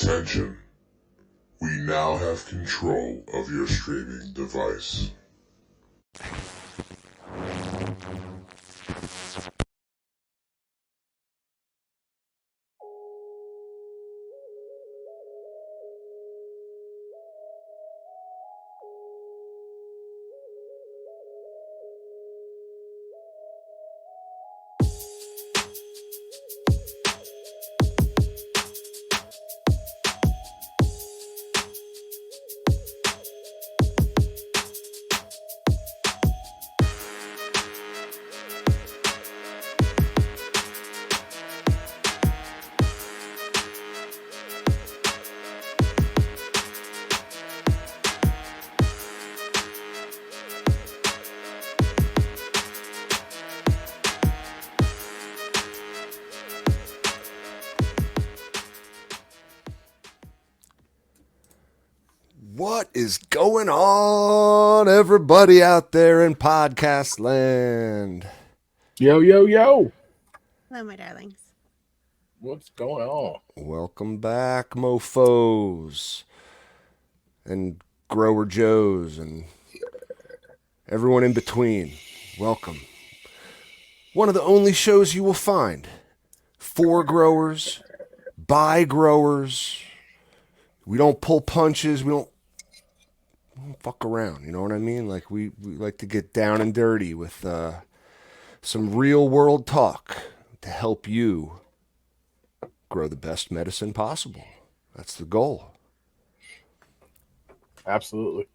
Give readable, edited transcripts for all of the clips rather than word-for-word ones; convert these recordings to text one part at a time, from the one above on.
Attention. We now have control of your streaming device. What is going on, everybody out there in podcast land? Yo, yo, yo. Hello, my darlings. What's going on? Welcome back, mofos and grower joes and everyone in between. Welcome. One of the only shows you will find for growers, by growers. We don't pull punches. We don't fuck around. You know what I mean? Like we like to get down and dirty with some real world talk to help you grow the best medicine possible. That's the goal. Absolutely.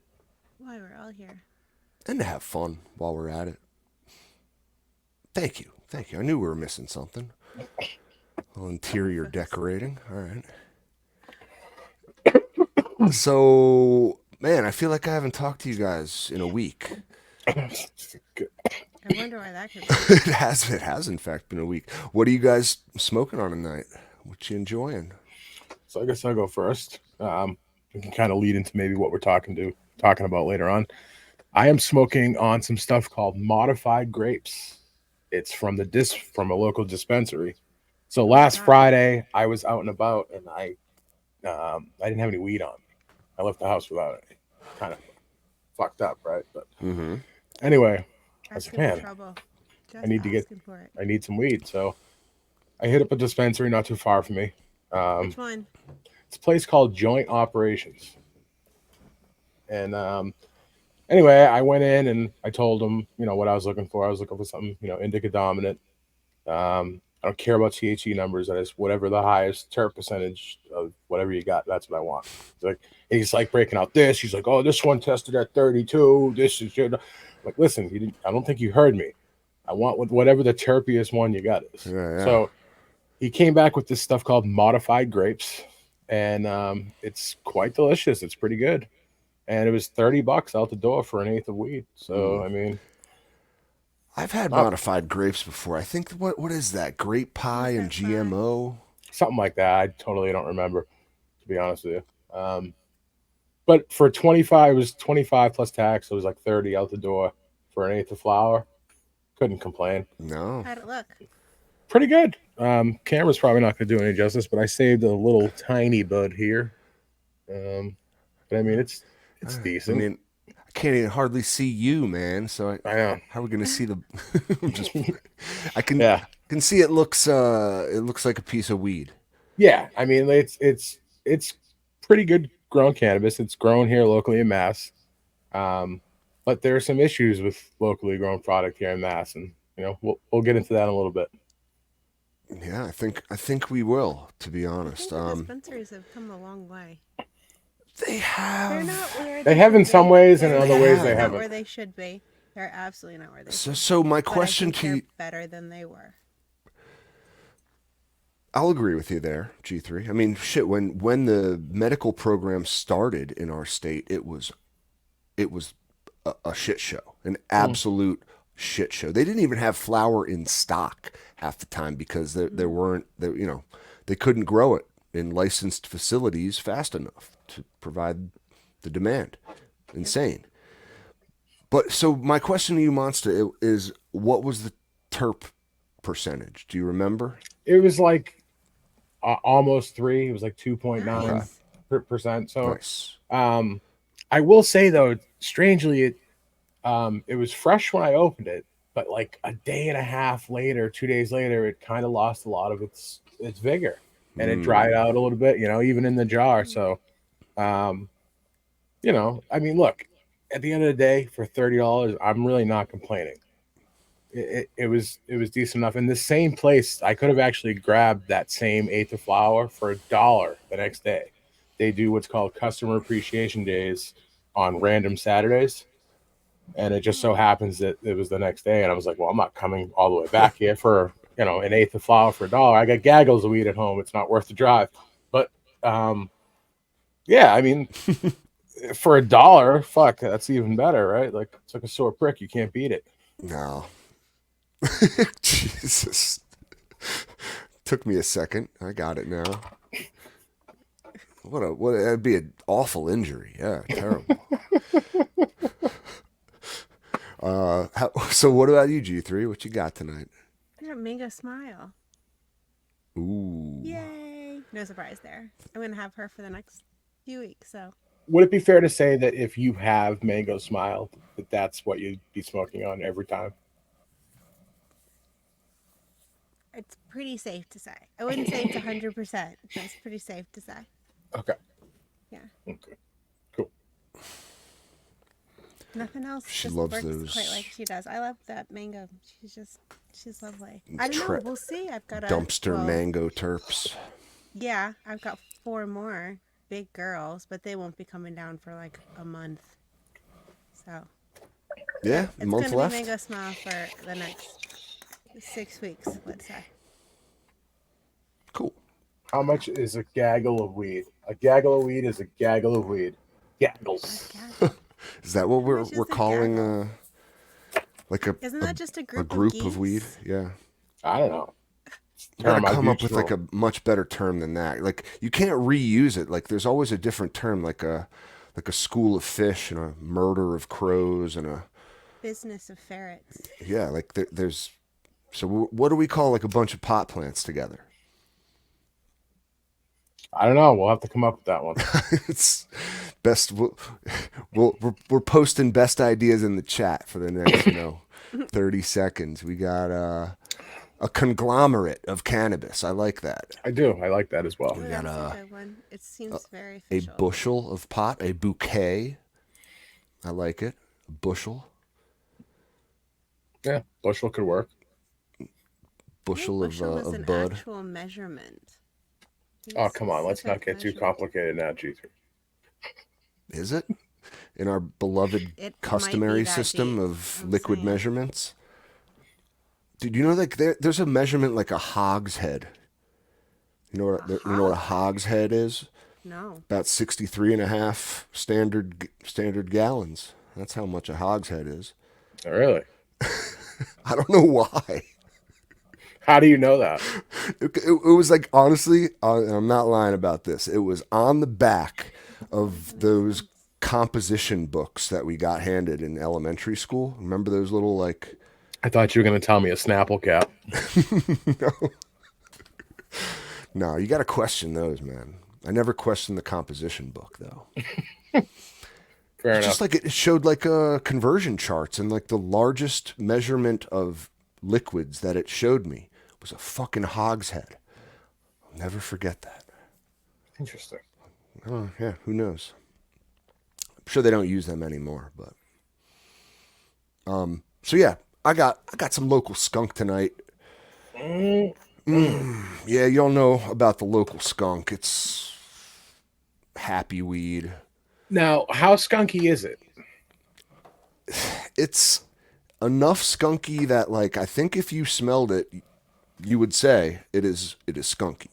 Why we're all here. And to have fun while we're at it. Thank you. Thank you. I knew we were missing something. A little interior decorating. All right. So, man, I feel like I haven't talked to you guys in a week. I wonder why that could be. It has in fact been a week. What are you guys smoking on tonight? What you enjoying? So I guess I'll go first. We can kind of lead into maybe what we're talking about later on. I am smoking on some stuff called modified grapes. It's from a local dispensary. So last Friday I was out and about and I didn't have any weed on me. I left the house without it. Kind of fucked up, right? But anyway, I was like, man, I need some weed. So I hit up a dispensary not too far from me. Which one? It's a place called Joint Operations. And anyway, I went in and I told them, what I was looking for. I was looking for something, indica dominant. I don't care about THC numbers. I just whatever the highest terp percentage of whatever you got, that's what I want. He's like breaking out this. He's like, oh, this one tested at 32. This is I'm like, listen, I don't think you heard me. I want whatever the terpiest one you got is. Yeah. So he came back with this stuff called modified grapes, and it's quite delicious. It's pretty good, and it was $30 out the door for an eighth of weed. So I mean. I've had modified grapes before. I think what is that? Grape pie and GMO? Something like that. I totally don't remember, to be honest with you. But for 25, it was 25 plus tax. So it was like 30 out the door for an eighth of flour. Couldn't complain. No. How'd it look? Pretty good. Camera's probably not going to do any justice, but I saved a little tiny bud here. But I mean, it's decent. I mean, I can't even hardly see you, man. So I know. How are we gonna see the? I can see it looks like a piece of weed. Yeah, I mean it's pretty good grown cannabis. It's grown here locally in Mass, but there are some issues with locally grown product here in Mass, and we'll get into that in a little bit. Yeah, I think we will. To be honest, the dispensaries have come a long way. They have. They're not where they have in some ways, and in other ways they haven't. Not where they should be. They're absolutely not where they should be. So my question to you, better than they were. I'll agree with you there, G3. I mean, shit. When the medical program started in our state, it was a shit show, an absolute shit show. They didn't even have flour in stock half the time because there weren't they couldn't grow it in licensed facilities fast enough to provide the demand. Insane. But so my question to you, Monster, is what was the terp percentage? Do you remember? It was like almost 3. It was like 2.9 Nice. percent. So, Nice. I will say though, strangely, it was fresh when I opened it, but like a day and a half later, 2 days later, it kind of lost a lot of its vigor, and it dried out a little bit. Even in the jar. So, um, I mean, look, at the end of the day, for $30, I'm really not complaining. It was decent enough. In the same place, I could have actually grabbed that same eighth of flour for $1 the next day. They do what's called customer appreciation days on random Saturdays, and it just so happens that it was the next day, and I was like, well, I'm not coming all the way back here for an eighth of flour for $1. I got gaggles of weed at home. It's not worth the drive. But yeah, I mean, for $1, fuck, that's even better, right? Like, it's like a sore prick. You can't beat it. No. Jesus. Took me a second. I got it now. That'd be an awful injury. Yeah, terrible. So what about you, G3? What you got tonight? I got mango smile. Ooh. Yay! No surprise there. I'm gonna have her for the next few weeks. So Would it be fair to say that if you have Mango Smile, that's what you'd be smoking on every time? it's pretty safe to say. I wouldn't say it's 100%, but it's pretty safe to say. Okay. Yeah. Okay. Cool. Nothing else She just loves works those quite like she does. I love that mango. She's lovely. I don't know. We'll see. I've got dumpster mango terps. Yeah, I've got 4 more big girls, but they won't be coming down for like a month. So Yeah, a month it's left. gonna be mango smile for the next 6 weeks, let's say. Cool. How much is a gaggle of weed? A gaggle of weed is a gaggle of weed. Gaggles. Is that what we're much is a calling like Isn't that just a a group group of of weed? geese? Yeah. I don't know. You gotta Term I've come up used with like a much better term than that. Like you can't reuse it. Like there's always a different term, like a school of fish and a murder of crows and a Business of ferrets. yeah. Like there's so what do we call like a bunch of pot plants together? I don't know. We'll have to come up with that one. It's best. We're posting best ideas in the chat for the next 30 seconds. We got a conglomerate of cannabis. I like that. I do. I like that as well. Ooh, got that's a good one. It seems very A official. bushel of pot, a bouquet. I like it. A bushel. Yeah, bushel could work. Bushel is of an bud. actual measurement. Oh, come on. Let's not get too complicated now, G3. Is it? In our beloved It customary might be that system deep, of I'm liquid saying. measurements? Dude, you know like there's a measurement like a hogshead. You know what a hogshead is? No. About 63 and a half standard gallons. That's how much a hogshead is. Oh, really? I don't know why. How do you know that? It was like, honestly, I'm not lying about this. It was on the back of those composition books that we got handed in elementary school. Remember those little like... I thought you were going to tell me a Snapple cap. No, you got to question those, man. I never questioned the composition book, though. Fair enough. Just like it showed like conversion charts, and like the largest measurement of liquids that it showed me was a fucking hogshead. I'll never forget that. Interesting. Oh, yeah, who knows? I'm sure they don't use them anymore, but so yeah, I got some local skunk tonight. Yeah, y'all know about the local skunk. It's happy weed. Now, how skunky is it? It's enough skunky that like I think if you smelled it, you would say it is skunky.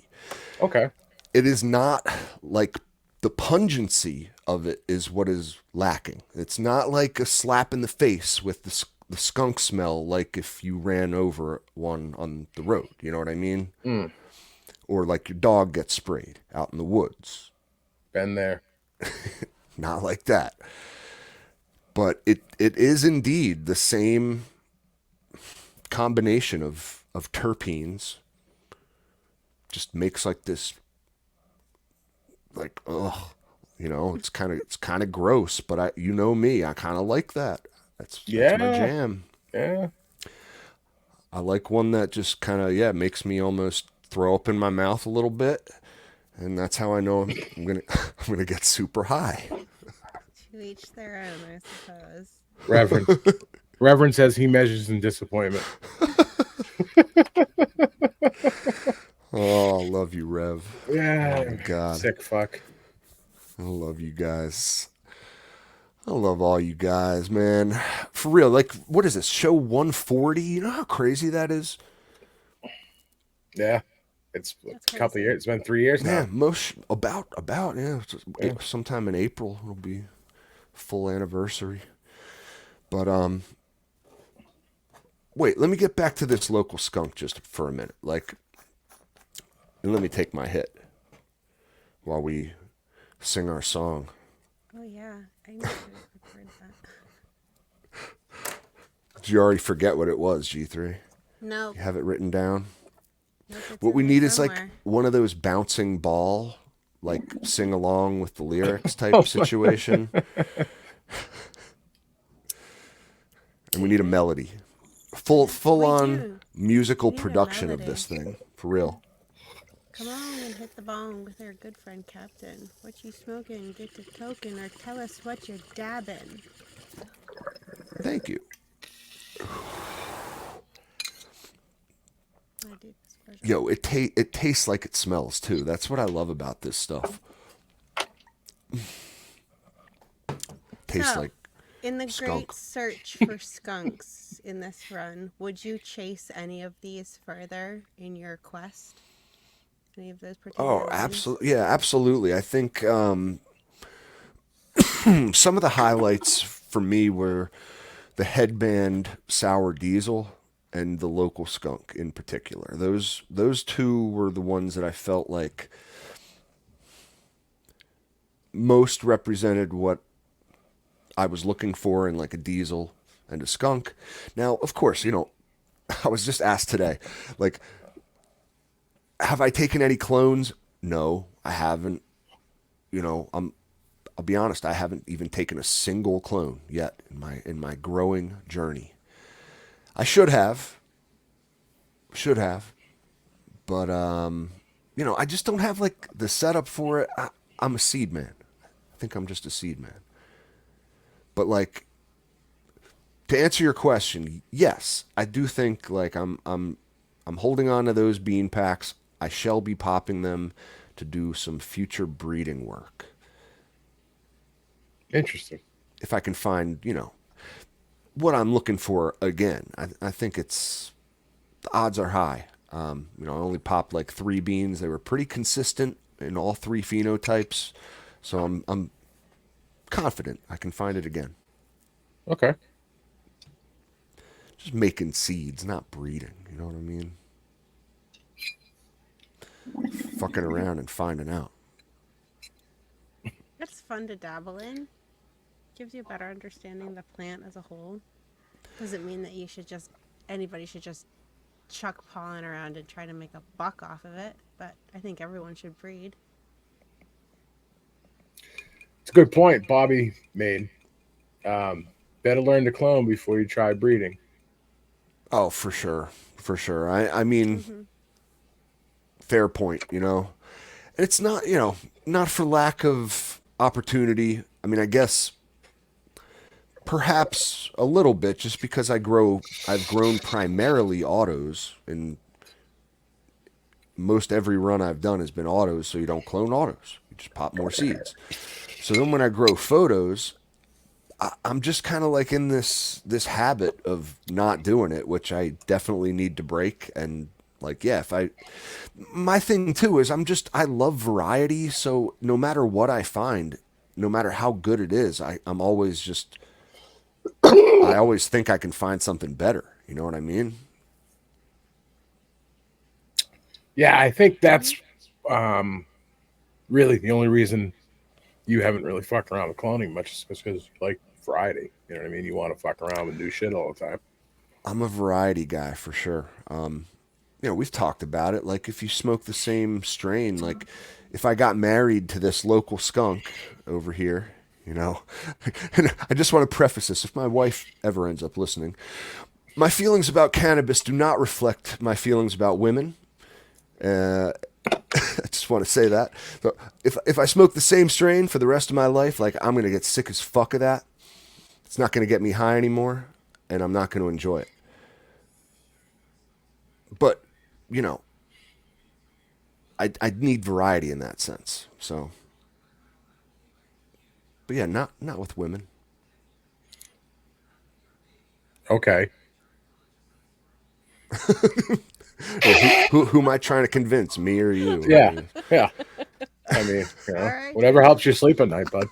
Okay. It is not like the pungency of it is what is lacking. It's not like a slap in the face with the skunk smell like if you ran over one on the road. You know what I mean? Or like your dog gets sprayed out in the woods. Been there. Not like that. But it is indeed the same combination of terpenes just makes like this, like, ugh, it's kind of gross, but you know me, I kind of like that. That's my Yeah, jam. yeah. I like one that just kind of, yeah, makes me almost throw up in my mouth a little bit, and that's how I know I'm gonna I'm gonna get super high. To each their own, I suppose. Reverend. Reverend says he measures in disappointment. Oh, I love you, Rev. Oh Yeah, my God, sick fuck. I love you guys. I love all you guys, man. For real, like, what is this show 140? You know how crazy that is? Yeah, it's That's a couple of crazy. years. It's been 3 years Yeah, now. most about yeah. Yeah. Sometime in April it'll be full anniversary. But wait, let me get back to this local skunk just for a minute. Like, and let me take my hit while we sing our song. Oh yeah, I need to record that. Did you already forget what it was, G3? Nope. You have it written down? Nope, it's What in we there need is like somewhere. one of those bouncing ball, like sing along with the lyrics Oh type my- situation. And we need a melody. Full We on do. musical We need a production of melody. this thing. For real. Come on and hit the bong with our good friend Captain. What you smoking? Get to token or tell us what you're dabbing. Thank you. My deepest pleasure. Yo, it tastes like it smells too. That's what I love about this stuff. Tastes So, like in the skunk. great search for skunks in this run, would you chase any of these further in your quest? Any of those particular Oh, ones? absolutely. Yeah, absolutely. I think some of the highlights for me were the headband sour diesel and the local skunk in particular. Those two were the ones that I felt like most represented what I was looking for in like a diesel and a skunk. Now, of course, I was just asked today, like, have I taken any clones? No, I haven't. I'll be honest, I haven't even taken a single clone yet in my growing journey. I should have, but I just don't have like the setup for it. I'm a seed man. I think I'm just a seed man. But like, to answer your question, yes, I do think like I'm holding on to those bean packs. I shall be popping them to do some future breeding work Interesting. if I can find what I'm looking for again. I think the odds are high. I only popped like 3 beans. They were pretty consistent in all 3 phenotypes, so I'm confident I can find it again. Okay. Just making seeds, not breeding. You know what I mean? Fucking around and finding out. It's fun to dabble in. Gives you a better understanding of the plant as a whole. Doesn't mean that anybody should just chuck pollen around and try to make a buck off of it, but I think everyone should breed. It's a good point Bobby made. Better learn to clone before you try breeding. Oh, for sure, for sure. I mean, Mm-hmm. fair point. It's not not for lack of opportunity. I mean, I guess perhaps a little bit, just because I've grown primarily autos, and most every run I've done has been autos, so you don't clone autos. You just pop more seeds. So then when I grow photos, I'm just kind of like in this habit of not doing it, which I definitely need to break. And like, yeah, if I my thing too is I love variety, so no matter what I find, no matter how good it is, I'm always just I always think I can find something better. You know what I mean? Yeah, I think Mm-hmm. that's really the only reason you haven't really fucked around with cloning much is because you like variety. You know what I mean? You want to fuck around and do shit all the time. I'm a variety guy for sure. we've talked about it. Like, if you smoke the same strain, like, if I got married to this local skunk over here, and I just want to preface this: if my wife ever ends up listening, my feelings about cannabis do not reflect my feelings about women. Uh, I just want to say that. So if I smoke the same strain for the rest of my life, like, I'm gonna get sick as fuck of that. It's not gonna get me high anymore, and I'm not gonna enjoy it. But you know, I need variety in that sense. So, but yeah, not with women. Okay. Well, who am I trying to convince, me or you? Yeah. Yeah. I mean, All right, whatever helps you sleep at night, bud.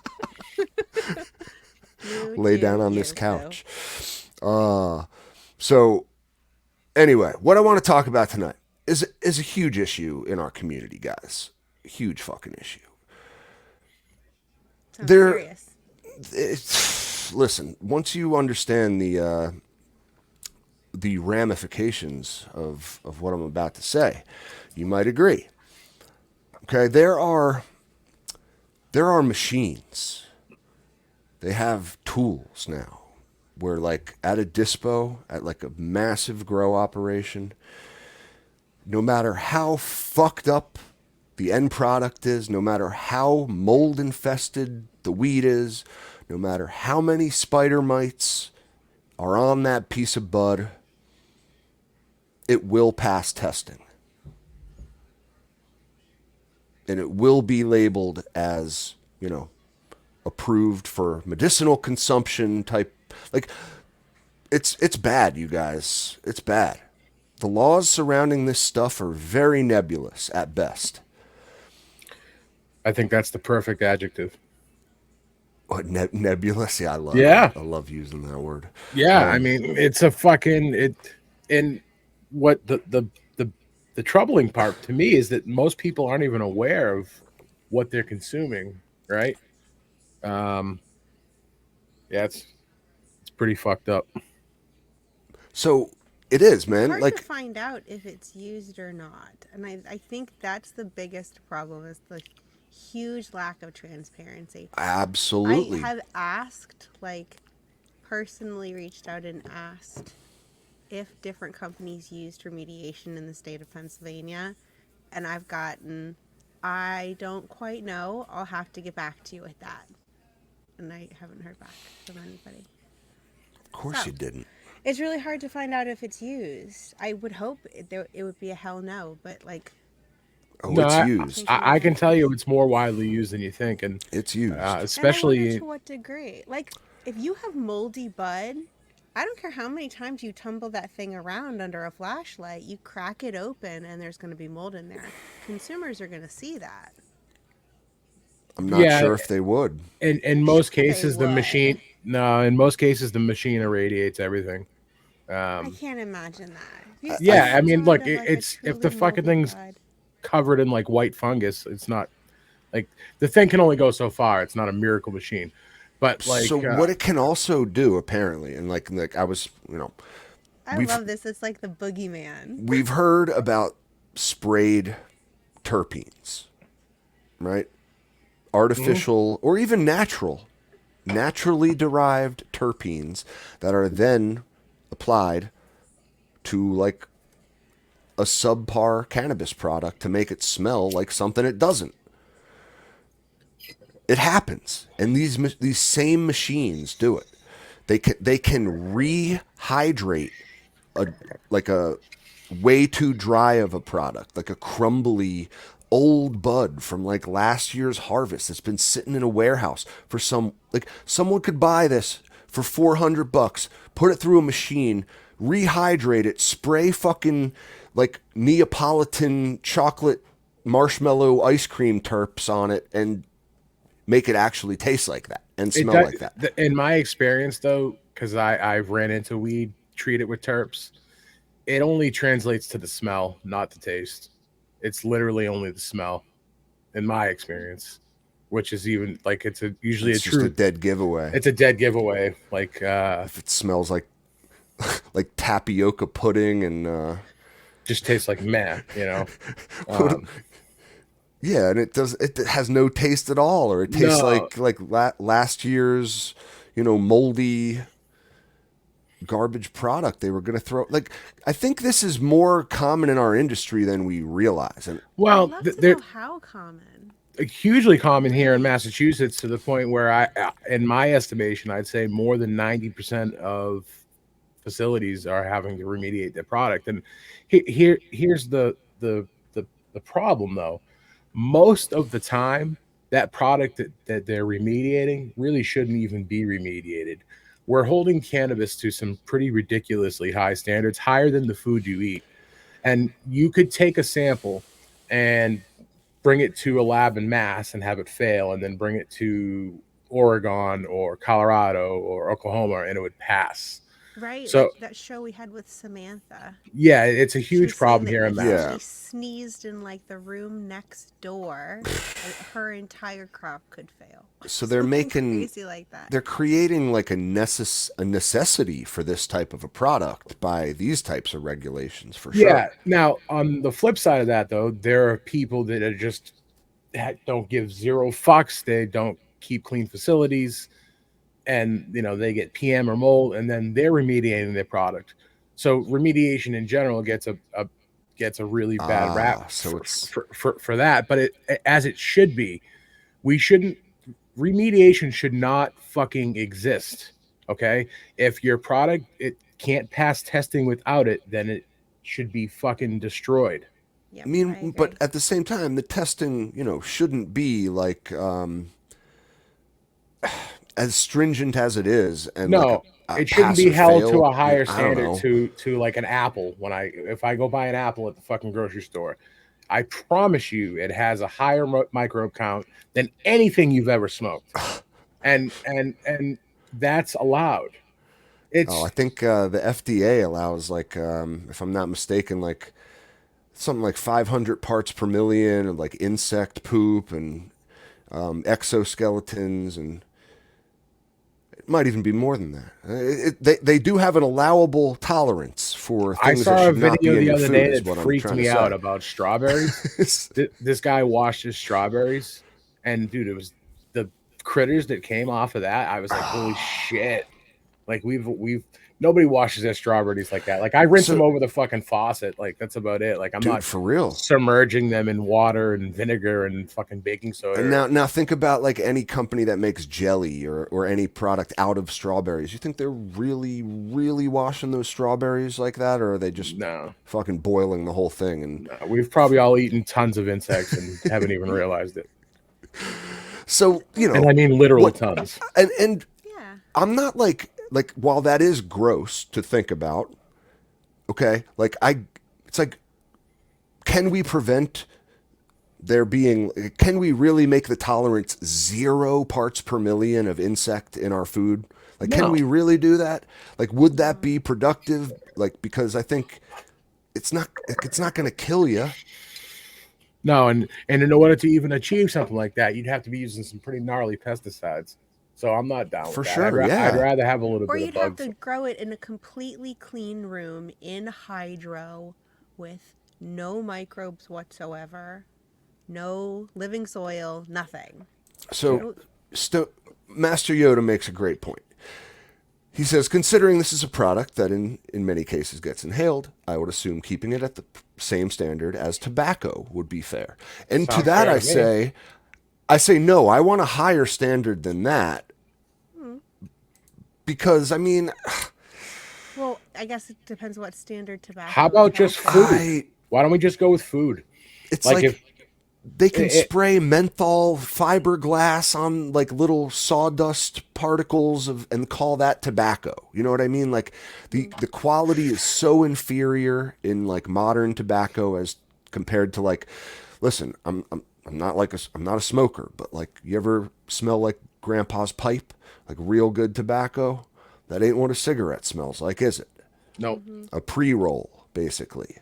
you Lay down do on you, this so. couch. So anyway, what I want to talk about tonight is a huge issue in our community, guys. A huge fucking issue. Sounds There, serious. listen. Once you understand the ramifications of what I'm about to say, you might agree. Okay, there are machines. They have tools now where, like, at a dispo, at like a massive grow operation, no matter how fucked up the end product is, no matter how mold infested the weed is, no matter how many spider mites are on that piece of bud, it will pass testing. And it will be labeled as, approved for medicinal consumption type. Like, it's bad, you guys. It's bad. The laws surrounding this stuff are very nebulous at best. I think that's the perfect adjective. What, nebulous? Yeah, Yeah. I love using that word. Yeah. I mean, it's a fucking it. And what the troubling part to me is that most people aren't even aware of what they're consuming. Right. Um. Yeah. It's pretty fucked up. So it is, It's man. hard to Like, find out if it's used or not. And I think that's the biggest problem is the huge lack of transparency. I absolutely. have asked, like, personally reached out and asked if different companies used remediation in the state of Pennsylvania. And I've gotten, I don't quite know. I'll have to get back to you with that. And I haven't heard back from anybody. Of course So you didn't. it's really hard to find out if it's used. I would hope it would be a hell no, but like, Oh, No, it's I, I used. think you I never can tell know. you it's more widely used than you think, and It's used. And I wonder especially to what degree. Like, if you have moldy bud, I don't care how many times you tumble that thing around under a flashlight, you crack it open and there's going to be mold in there. Consumers are going to see that. I'm not yeah. sure if they would. In most They cases, the would. machine no, in most cases the machine irradiates everything. I Um, can't imagine that. If you I yeah, stand I outside mean, look, of like a it's if the truly fucking moldy thing's bud, covered in like white fungus, it's not like the thing can only go so far. It's not a miracle machine, but So like, what it can also do, apparently, and like I was, I we've love this. It's like the boogeyman. we've heard about sprayed terpenes, right? mhm. Artificial or even naturally derived terpenes that are then applied to, like, a subpar cannabis product to make it smell like something it doesn't. It happens, and these same machines do it. They can rehydrate a like a way too dry of a product, like a crumbly old bud from like last year's harvest that's been sitting in a warehouse for someone could buy this for $400, put it through a machine, rehydrate it, spray fucking like Neapolitan chocolate marshmallow ice cream terps on it, and make it actually taste like that and It smell does, like that. in my experience though, because I've ran into weed treated with terps. It only translates to the smell, not the taste. It's literally only the smell, in my experience, which is even like usually a It's just a true. dead giveaway. It's a dead giveaway. Like If it smells like tapioca pudding and just tastes like meh, you know. What- Um, yeah, and it has no taste at all, or it tastes no, like last year's, moldy garbage product they were going to throw. Like, I think this is more common in our industry than we realize. And I'd well, love to they're know how common. hugely common here in Really? Massachusetts to the point where in my estimation, I'd say more than 90% of facilities are having to remediate their product. And here's the problem though. Most of the time, that product that they're remediating really shouldn't even be remediated. We're holding cannabis to some pretty ridiculously high standards, higher than the food you eat. And you could take a sample and bring it to a lab in Mass and have it fail, and then bring it to Oregon or Colorado or Oklahoma, and it would pass. Right, So like that show we had with Samantha. yeah, it's a She was huge saying problem that here in if Mass. yeah, somebody sneezed in like the room next door, her entire crop could fail. so they're Something making crazy like that. they're creating like a necessity for this type of a product by these types of regulations for sure. Yeah. Now, on the flip side of that, though, there are people that are just don't give zero fucks. They don't keep clean facilities, and they get PM or mold, and then they're remediating their product. So remediation in general gets a really bad rap So it's for that. But as it should be, we shouldn't. Remediation should not fucking exist. Okay, if your product it can't pass testing without it, then it should be fucking destroyed. I Yep, I mean, but agree. at the same time, the testing, shouldn't be like as stringent as it is, and like No, a it shouldn't pass be or held to fail. a I mean, higher I don't standard know. to like an apple. If I go buy an apple at the fucking grocery store, I promise you it has a higher microbe count than anything you've ever smoked. And that's allowed. Oh, I It's think the FDA allows like, if I'm not mistaken, like something like 500 parts per million of like insect poop and exoskeletons, and it might even be more than that. They do have an allowable tolerance for I things that saw a should not video be in the your other food, day is that what I'm freaked trying to me out say. about strawberries. This guy washed his strawberries, and dude, it was the critters that came off of that. I was like, holy shit! Like we've nobody washes their strawberries like that. Like I rinse them So, over the fucking faucet. Like that's about it. Like I'm dude, not for real. submerging them in water and vinegar and fucking baking soda. And now think about like any company that makes jelly or any product out of strawberries. You think they're really, really washing those strawberries like that, or are they just No, fucking boiling the whole thing? And no, we've probably all eaten tons of insects and haven't even realized it. so, And I mean literally what tons. and Yeah. I'm not like while that is gross to think about, okay? Like it's like, can we prevent there being, can we really make the tolerance 0 parts per million of insect in our food? Like, can No, we really do that? Like, would that No. be productive? Like, because I think it's not going to kill you. no, and in order to even achieve something like that, you'd have to be using some pretty gnarly pesticides. So I'm not down with For that. sure, I'd yeah. rather have a little Or bit of you'd have bugs. to grow it in a completely clean room in hydro with no microbes whatsoever, no living soil, nothing. So, No, Master Yoda makes a great point. He says, considering this is a product that in many cases gets inhaled, I would assume keeping it at the same standard as tobacco would be fair. And to Sounds that fair I to me. say, no, I want a higher standard than that, because I mean, well, I guess it depends what standard tobacco How is about held just to. food? Why don't we just go with food? it's Like like if they can it, spray menthol fiberglass on like little sawdust particles and call that tobacco. You know what I mean? Like the quality is so inferior in like modern tobacco as compared to like, listen, I'm not like I'm not a smoker, but like, you ever smell like grandpa's pipe, like real good tobacco? That ain't what a cigarette smells like, is it? no, A pre-roll, basically.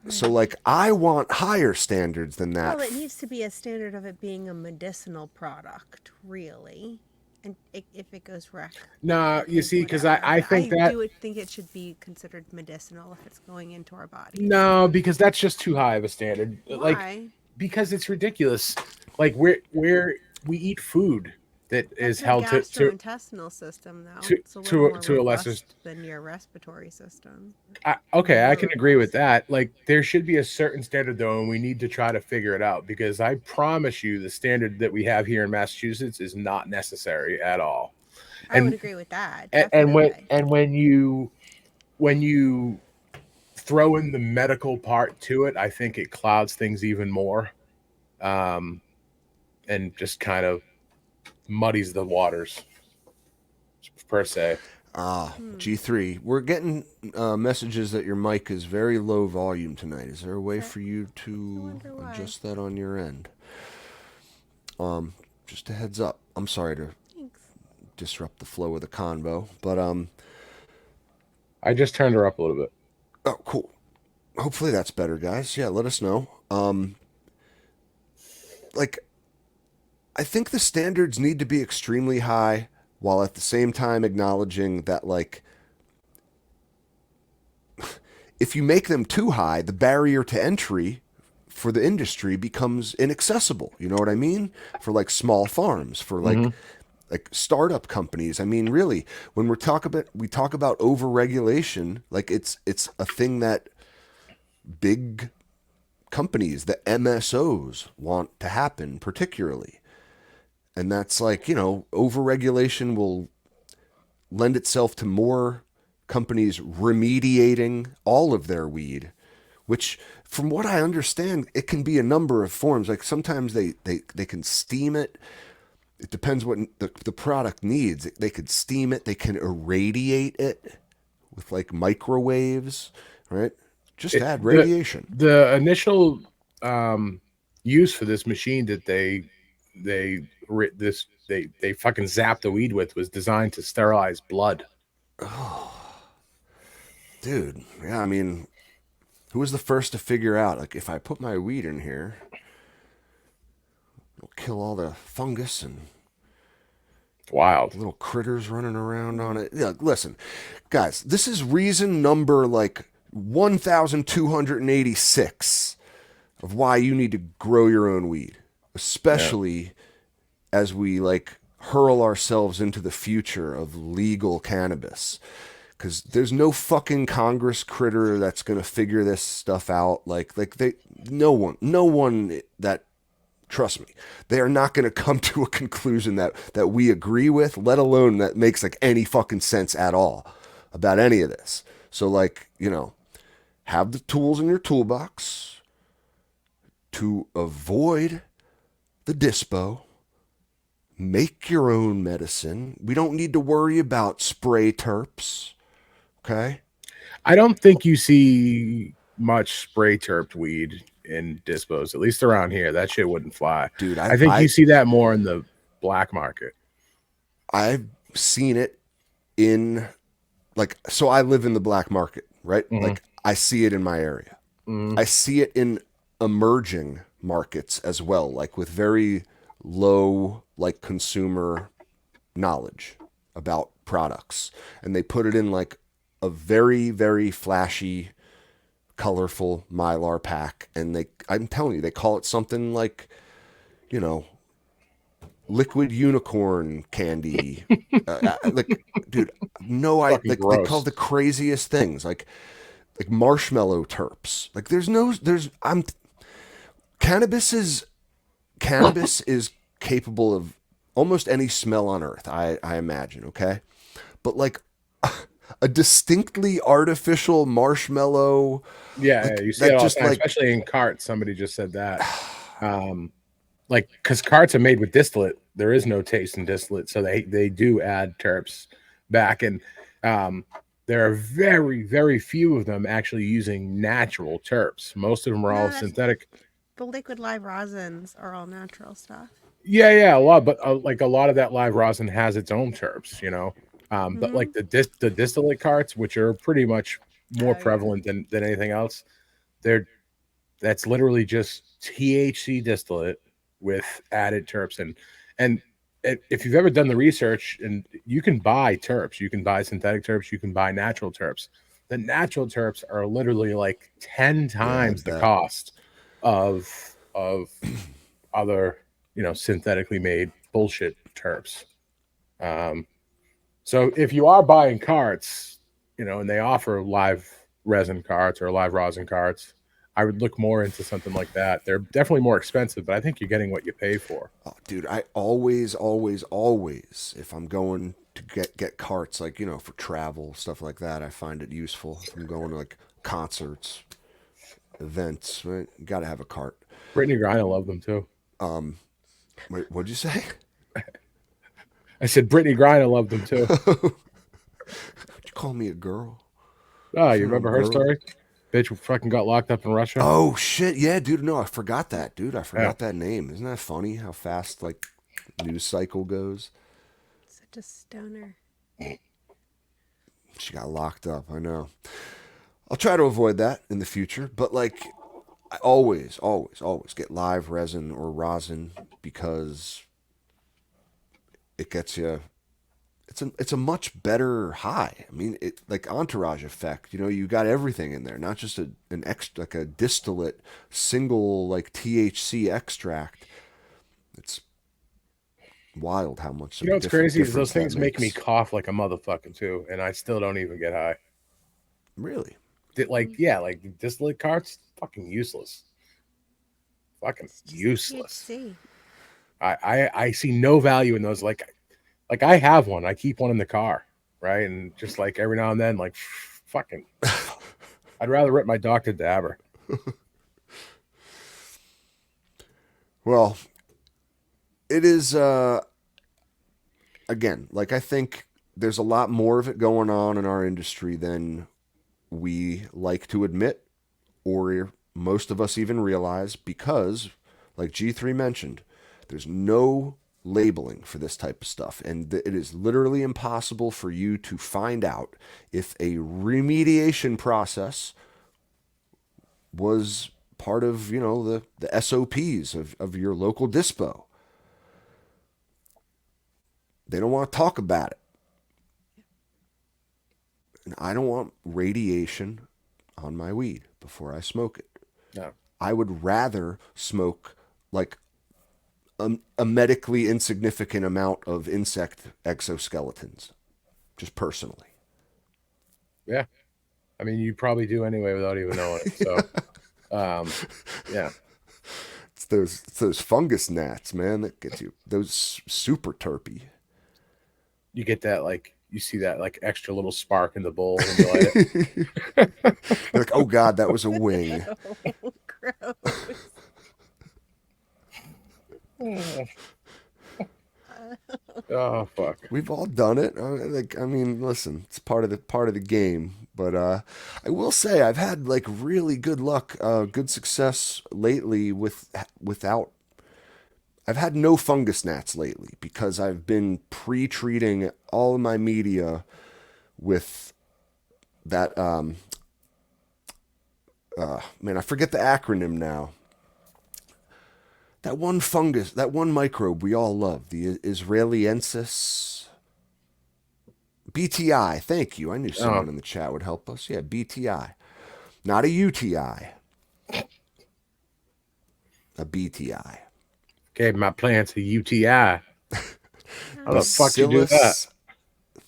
So Right. like, I want higher standards than that. Well, it needs to be a standard of it being a medicinal product, really. and if it goes rec, Nah, you is see, because whatever. I But think I that do think it should be considered medicinal if it's going into our bodies. no, because that's just too high of a standard. Like Why? because it's ridiculous. Like we eat food that That's is your held gastrointestinal system, though. It's a little more to a lesser. robust than your respiratory system. Okay, I More can agree with robust. that. Like there should be a certain standard though, and we need to try to figure it out because I promise you, the standard that we have here in Massachusetts is not necessary at all. I would And agree with that, and definitely. when you throw in the medical part to it, I think it clouds things even more, um, and just kind of muddies the waters per se. Hmm. G3, we're getting messages that your mic is very low volume tonight. Is there a way Okay. for you I to wonder why. adjust that on your end? Just a heads up. I'm sorry to Thanks. disrupt the flow of the convo, but I just turned her up a little bit. oh, cool. Hopefully that's better, guys. Yeah, let us know. Like, I think the standards need to be extremely high, while at the same time acknowledging that, like, if you make them too high, the barrier to entry for the industry becomes inaccessible. You know what I mean? For like small farms, for Hmm. like startup companies. I mean, really, when we talk about overregulation, like it's a thing that big companies, the MSOs, want to happen particularly. And that's like, overregulation will lend itself to more companies remediating all of their weed, which, from what I understand, it can be a number of forms. Like sometimes they can steam it. It depends what the product needs. They could steam it. They can irradiate it with like microwaves, right? Just add The radiation. initial um, use for this machine that they fucking zapped the weed with was designed to sterilize blood. Dude, yeah, I mean, who was the first to figure out, like, if I put my weed in here, it'll kill all the fungus and Wild. little critters running around on it. Yeah, listen, guys, this is reason number like 1286 of why you need to grow your own weed, Yeah. especially as we like hurl ourselves into the future of legal cannabis. Because there's no fucking Congress critter that's gonna figure this stuff out. No one that, trust me, they are not going to come to a conclusion that we agree with, let alone that makes like any fucking sense at all about any of this. So like, have the tools in your toolbox to avoid the dispo. Make your own medicine. We don't need to worry about spray terps. Okay? I don't think you see much spray terped weed in dispos, at least around here. That shit wouldn't fly. Dude, I think you see that more in the black market. I've seen it in, like, so I live in the black market, right? Hmm. Like I see it in my area. Hmm. I see it in emerging markets as well, like with very low like consumer knowledge about products. And they put it in like a very, very flashy, colorful Mylar pack. And I'm telling you, they call it something like, you know, liquid unicorn candy. Like, dude, no, Fucking like they call gross. the craziest things like marshmallow terps. Like I'm cannabis is capable of almost any smell on earth, I imagine, okay? But like a distinctly artificial marshmallow, Yeah, yeah, like you see it that all the just time, like especially in carts. Somebody just said that. Like, because carts are made with distillate, there is no taste in distillate, so they do add terps back, and um, there are very very few of them actually using natural terps. Most of them are No, all that's synthetic. the liquid live rosins are all natural stuff. Yeah, yeah, a lot, but like a lot of that live rosin has its own terps, But Mm-hmm. like the distillate carts, which are pretty much more Oh yeah. prevalent than anything else, they're that's literally just THC distillate with added terps, and if you've ever done the research, and you can buy terps, you can buy synthetic terps, you can buy natural terps. The natural terps are literally like 10 times the bet. cost of other, synthetically made bullshit terps. So if you are buying carts, and they offer live resin carts or live rosin carts, I would look more into something like that. They're definitely more expensive, but I think you're getting what you pay for. Oh, dude, I always, if I'm going to get carts, like, for travel, stuff like that, I find it useful. If I'm going to like concerts, events, right? You got to have a cart. Brittany Griner loved them too. Wait, what'd you say? I said Brittany Griner loved them too. Would you call me a girl? Oh, you Saying I'm remember her girly? story? Bitch fucking got locked up in Russia. Oh shit, yeah, dude. No, I forgot that, dude. I Yeah. forgot that name. Isn't that funny how fast like news cycle goes? Such a stoner. She got locked up. I know. I'll try to avoid that in the future, but like I always get live resin or rosin because it gets you. It's a much better high. I mean, it like entourage effect. You got everything in there, not just an extra like a distillate single like THC extract. It's wild how much. You know what's crazy is those difference things that make me makes. cough like a motherfucker too, and I still don't even get high. Really. Like distillate carts, fucking useless. Fucking It's just useless. THC. I see no value in those. Like I have one. I keep one in the car, right? And just like every now and then, like fucking, I'd rather rip my Dr. Dabber. Well, it is again, like I think there's a lot more of it going on in our industry than we like to admit or most of us even realize because like G3 mentioned, there's no labeling for this type of stuff and it is literally impossible for you to find out if a remediation process was part of, the SOPs of your local dispo. They don't want to talk about it. And I don't want radiation on my weed before I smoke it. No. I would rather smoke like a medically insignificant amount of insect exoskeletons, just personally. Yeah. I mean, you probably do anyway without even knowing it. So, yeah. It's those fungus gnats, man, that gets you. Those super terpy. You get that, like, you see that, like, extra little spark in the bowl when you light it. You're like, oh God, that was a wing. Oh, gross. Oh, fuck. We've all done it. I mean, listen, it's part of the game. But I will say I've had like really good luck, good success lately without. I've had no fungus gnats lately because I've been pre-treating all of my media with that. Man, I forget the acronym now. That one fungus, that one microbe we all love, the Israeliensis. BTI, thank you. I knew someone in the chat would help us. Yeah, BTI. Not a UTI. A BTI. Gave my plants a UTI. How the fuck you do that? Bacillus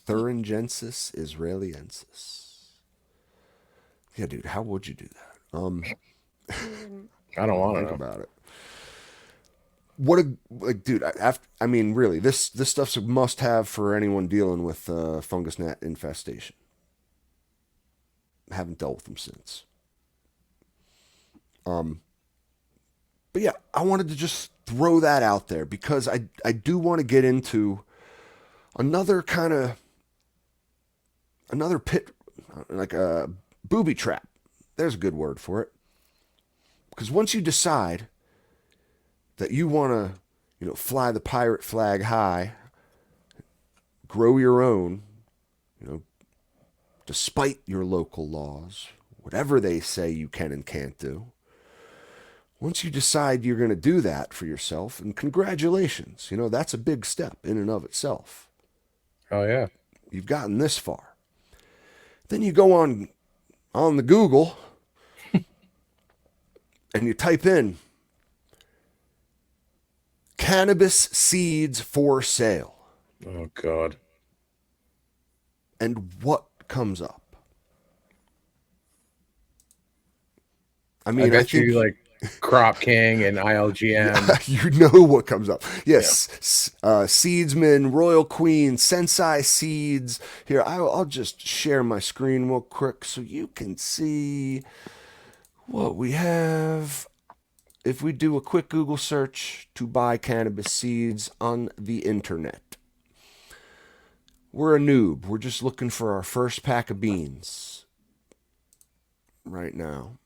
thuringiensis israeliensis. Yeah, dude, how would you do that? I don't want to Think know. about it. What a like, dude. I mean, really, this stuff's a must-have for anyone dealing with fungus gnat infestation. Haven't dealt with them since. But yeah, I wanted to just throw that out there because I do want to get into another pit, like a booby trap. There's a good word for it. Because once you decide that you want to, fly the pirate flag high, grow your own, despite your local laws, whatever they say you can and can't do. Once you decide you're going to do that for yourself, and congratulations, that's a big step in and of itself. Oh yeah. You've gotten this far. Then you go on the Google and you type in cannabis seeds for sale. Oh God. And what comes up? I mean, I bet think you like Crop King and ILGM. you know what comes up. Yes, Seedsman, Royal Queen, Sensei Seeds. Here, I'll just share my screen real quick so you can see what we have. If we do a quick Google search to buy cannabis seeds on the internet, we're a noob. We're just looking for our first pack of beans right now.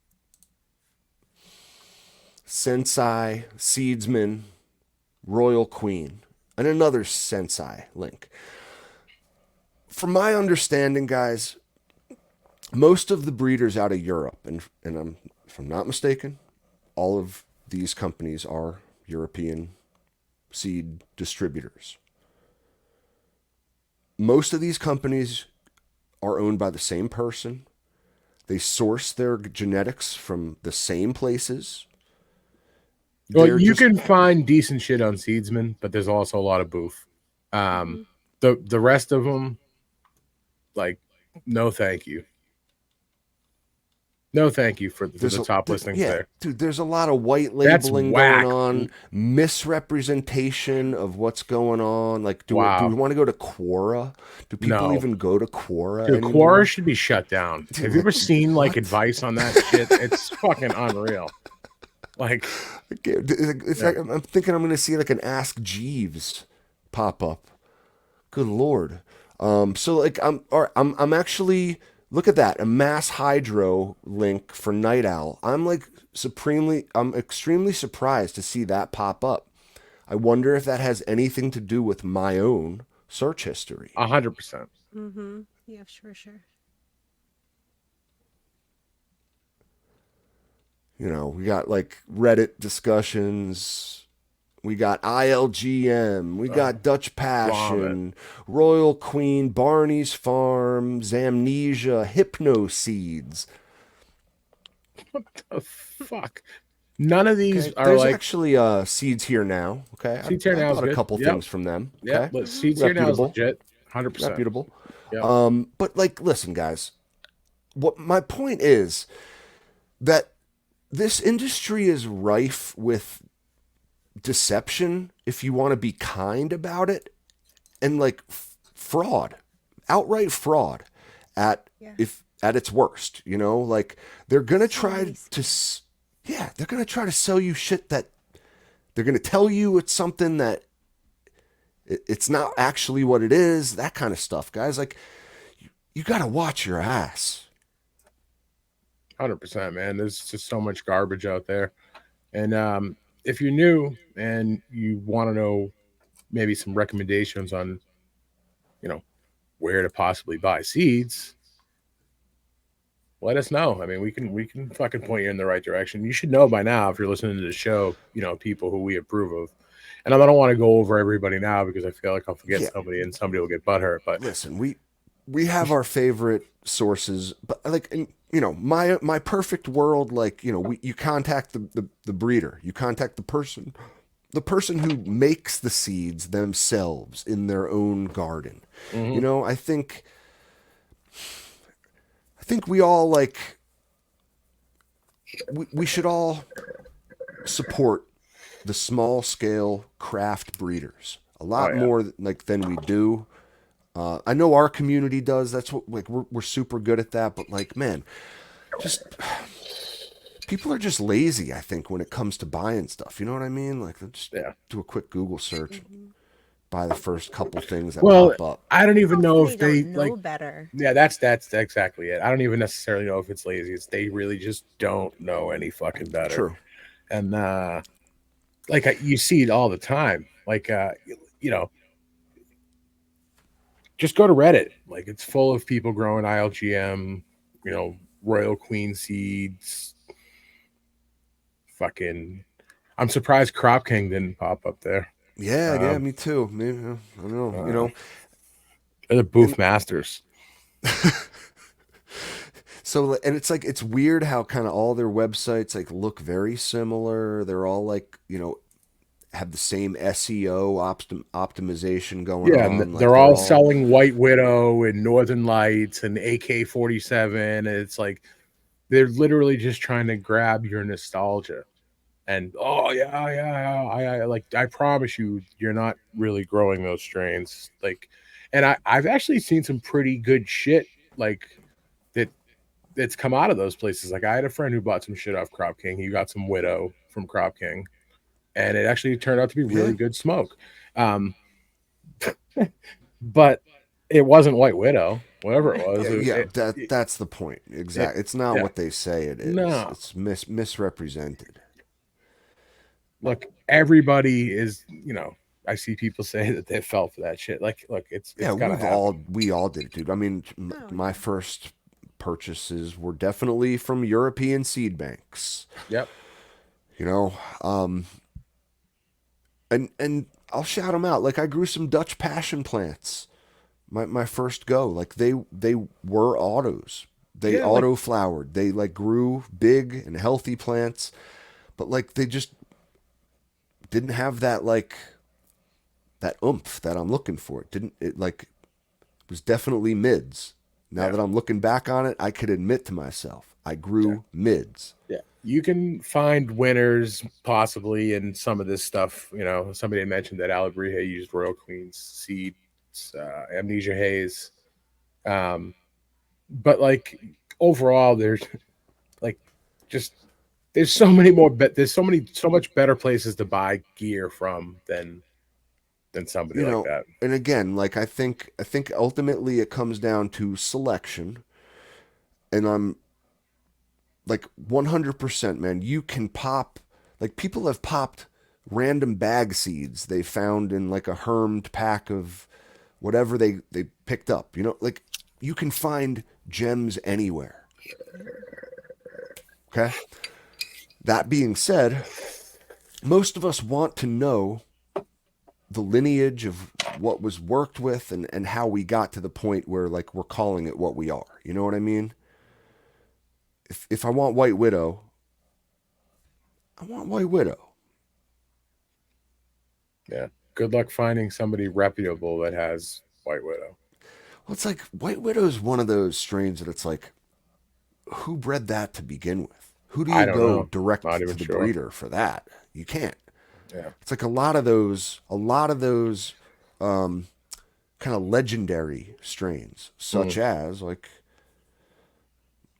Sensei, Seedsman, Royal Queen, and another Sensei link. From my understanding, guys, most of the breeders out of Europe, and if I'm not mistaken, all of these companies are European seed distributors. Most of these companies are owned by the same person. They source their genetics from the same places. Well, you can find decent shit on Seedsman, but there's also a lot of boof. The rest of them, like, no, thank you. No, thank you for the top listings there. Dude, there's a lot of white labeling going on, misrepresentation of what's going on. Like, do we want to go to Quora? Do people even go to Quora anymore? Quora should be shut down. Dude, have you ever seen like advice on that shit? It's fucking unreal. Like, I'm thinking I'm going to see like an Ask Jeeves pop up. Good Lord. So like I'm actually, look at that, a Mass Hydro link for Night Owl. I'm extremely surprised to see that pop up. I wonder if that has anything to do with my own search history. 100%. Yeah, for sure. We got like Reddit discussions. We got ILGM. We got Dutch Passion, Royal Queen, Barney's Farms, Amnesia, Hypno Seeds. What the fuck? None of these are There's like actually Seeds Here Now. Okay, Seeds Here Now I bought a couple things from them. Okay, but Seeds Here Now is legit, 100%. Reputable. Yep. But like, listen, guys. What my point is that this industry is rife with deception, if you want to be kind about it, and like fraud, outright fraud at its worst. Like they're gonna try to sell you shit that they're gonna tell you it's something that it's not actually what it is. That kind of stuff, guys. Like you gotta watch your ass. 100%, man. There's just so much garbage out there, and if you're new and you want to know maybe some recommendations on, where to possibly buy seeds, let us know. I mean, we can fucking point you in the right direction. You should know by now, if you're listening to the show, people who we approve of. And I don't want to go over everybody now because I feel like I'll forget somebody and somebody will get butthurt. But listen, we have our favorite sources, but like, my perfect world, like, you contact the breeder, you contact the person who makes the seeds themselves in their own garden. I think we all like, we should all support the small scale craft breeders a lot more like than we do. I know our community does. That's what, like, we're super good at that. But like, man, just people are just lazy, I think, when it comes to buying stuff. You know what I mean? Like, just do a quick Google search, buy the first couple things that pop up. I don't even know if they know like better. Yeah, that's exactly it. I don't even necessarily know if it's lazy. It's they really just don't know any fucking better. True. And like you see it all the time. Like just go to Reddit. Like it's full of people growing ILGM, Royal Queen seeds, fucking. I'm surprised Crop King didn't pop up there. Yeah, me too. Maybe, I don't know. They're the booth masters. So, and it's like, it's weird how kind of all their websites like look very similar. They're all like, have the same SEO optimization going Yeah, and on. Like they're they're all all, selling White Widow and Northern Lights and AK-47. And it's like they're literally just trying to grab your nostalgia. And oh yeah, I like I promise you, you're not really growing those strains. Like, and I've actually seen some pretty good shit like that that's come out of those places. Like I had a friend who bought some shit off Crop King. He got some Widow from Crop King, and it actually turned out to be yeah, really good smoke. Um, but it wasn't White Widow, whatever it was. yeah. It, That's the point. it Exactly. It's not yeah, what they say it is. no. It's misrepresented. Look, everybody is, I see people say that they fell for that shit. Like, look, Yeah, it's gotta happen. we all did it, dude. I mean, Oh my yeah. first purchases were definitely from European seed banks. Yep. You know, and I'll shout them out. Like I grew some Dutch passion plants. My first go, like they were autos. They Yeah, like auto flowered. They like grew big and healthy plants, but like they just didn't have that like that oomph that I'm looking for. It didn't it like it was definitely mids. Now yeah, that I'm looking back on it, I could admit to myself I yeah, grew mids. yeah. You can find winners possibly in some of this stuff. Somebody had mentioned that Alabrija used Royal Queen's seeds, Amnesia Haze. Um, but like overall, there's like just there's so many more there's so much better places to buy gear from than somebody You like know, that. and again, like I think ultimately it comes down to selection, and I'm like 100%, man. You can pop, like people have popped random bag seeds they found in like a hermed pack of whatever they picked up. Like you can find gems anywhere. Okay. That being said, most of us want to know the lineage of what was worked with and how we got to the point where like we're calling it what we are. You know what I mean? If I want White Widow, I want White Widow. Yeah. Good luck finding somebody reputable that has White Widow. Well, it's like White Widow is one of those strains that it's like, who bred that to begin with? Who do I you don't go know. Not direct even to the sure. breeder for that? You can't. Yeah. It's like a lot of those kind of legendary strains, Mm. such as like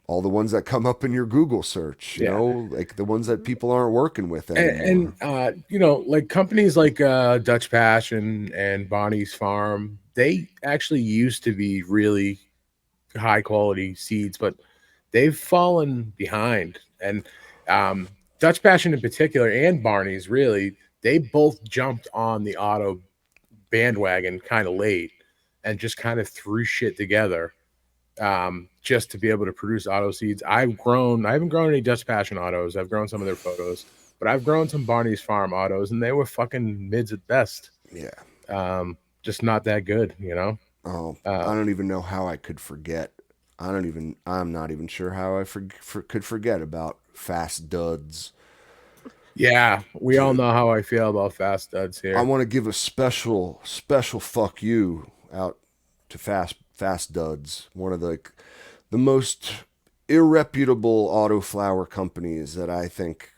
all the ones that come up in your Google search, Yeah. like the ones that people aren't working with And anymore. like companies like Dutch Passion and Bonnie's Farm, they actually used to be really high quality seeds, but they've fallen behind. And Dutch Passion in particular and Barney's really, they both jumped on the auto bandwagon kind of late and just kind of threw shit together just to be able to produce auto seeds. I haven't grown any Dutch Passion autos. I've grown some of their photos, but I've grown some Barney's Farm autos, and they were fucking mids at best. Yeah. Just not that good, you know. Oh, Uh, I don't even know how I could forget. I'm not even sure how I could forget about fast duds. yeah, we all Dude, know how I feel about fast duds I here. want to give a special fuck you out to fast duds. One of the most irreputable auto flower companies that I think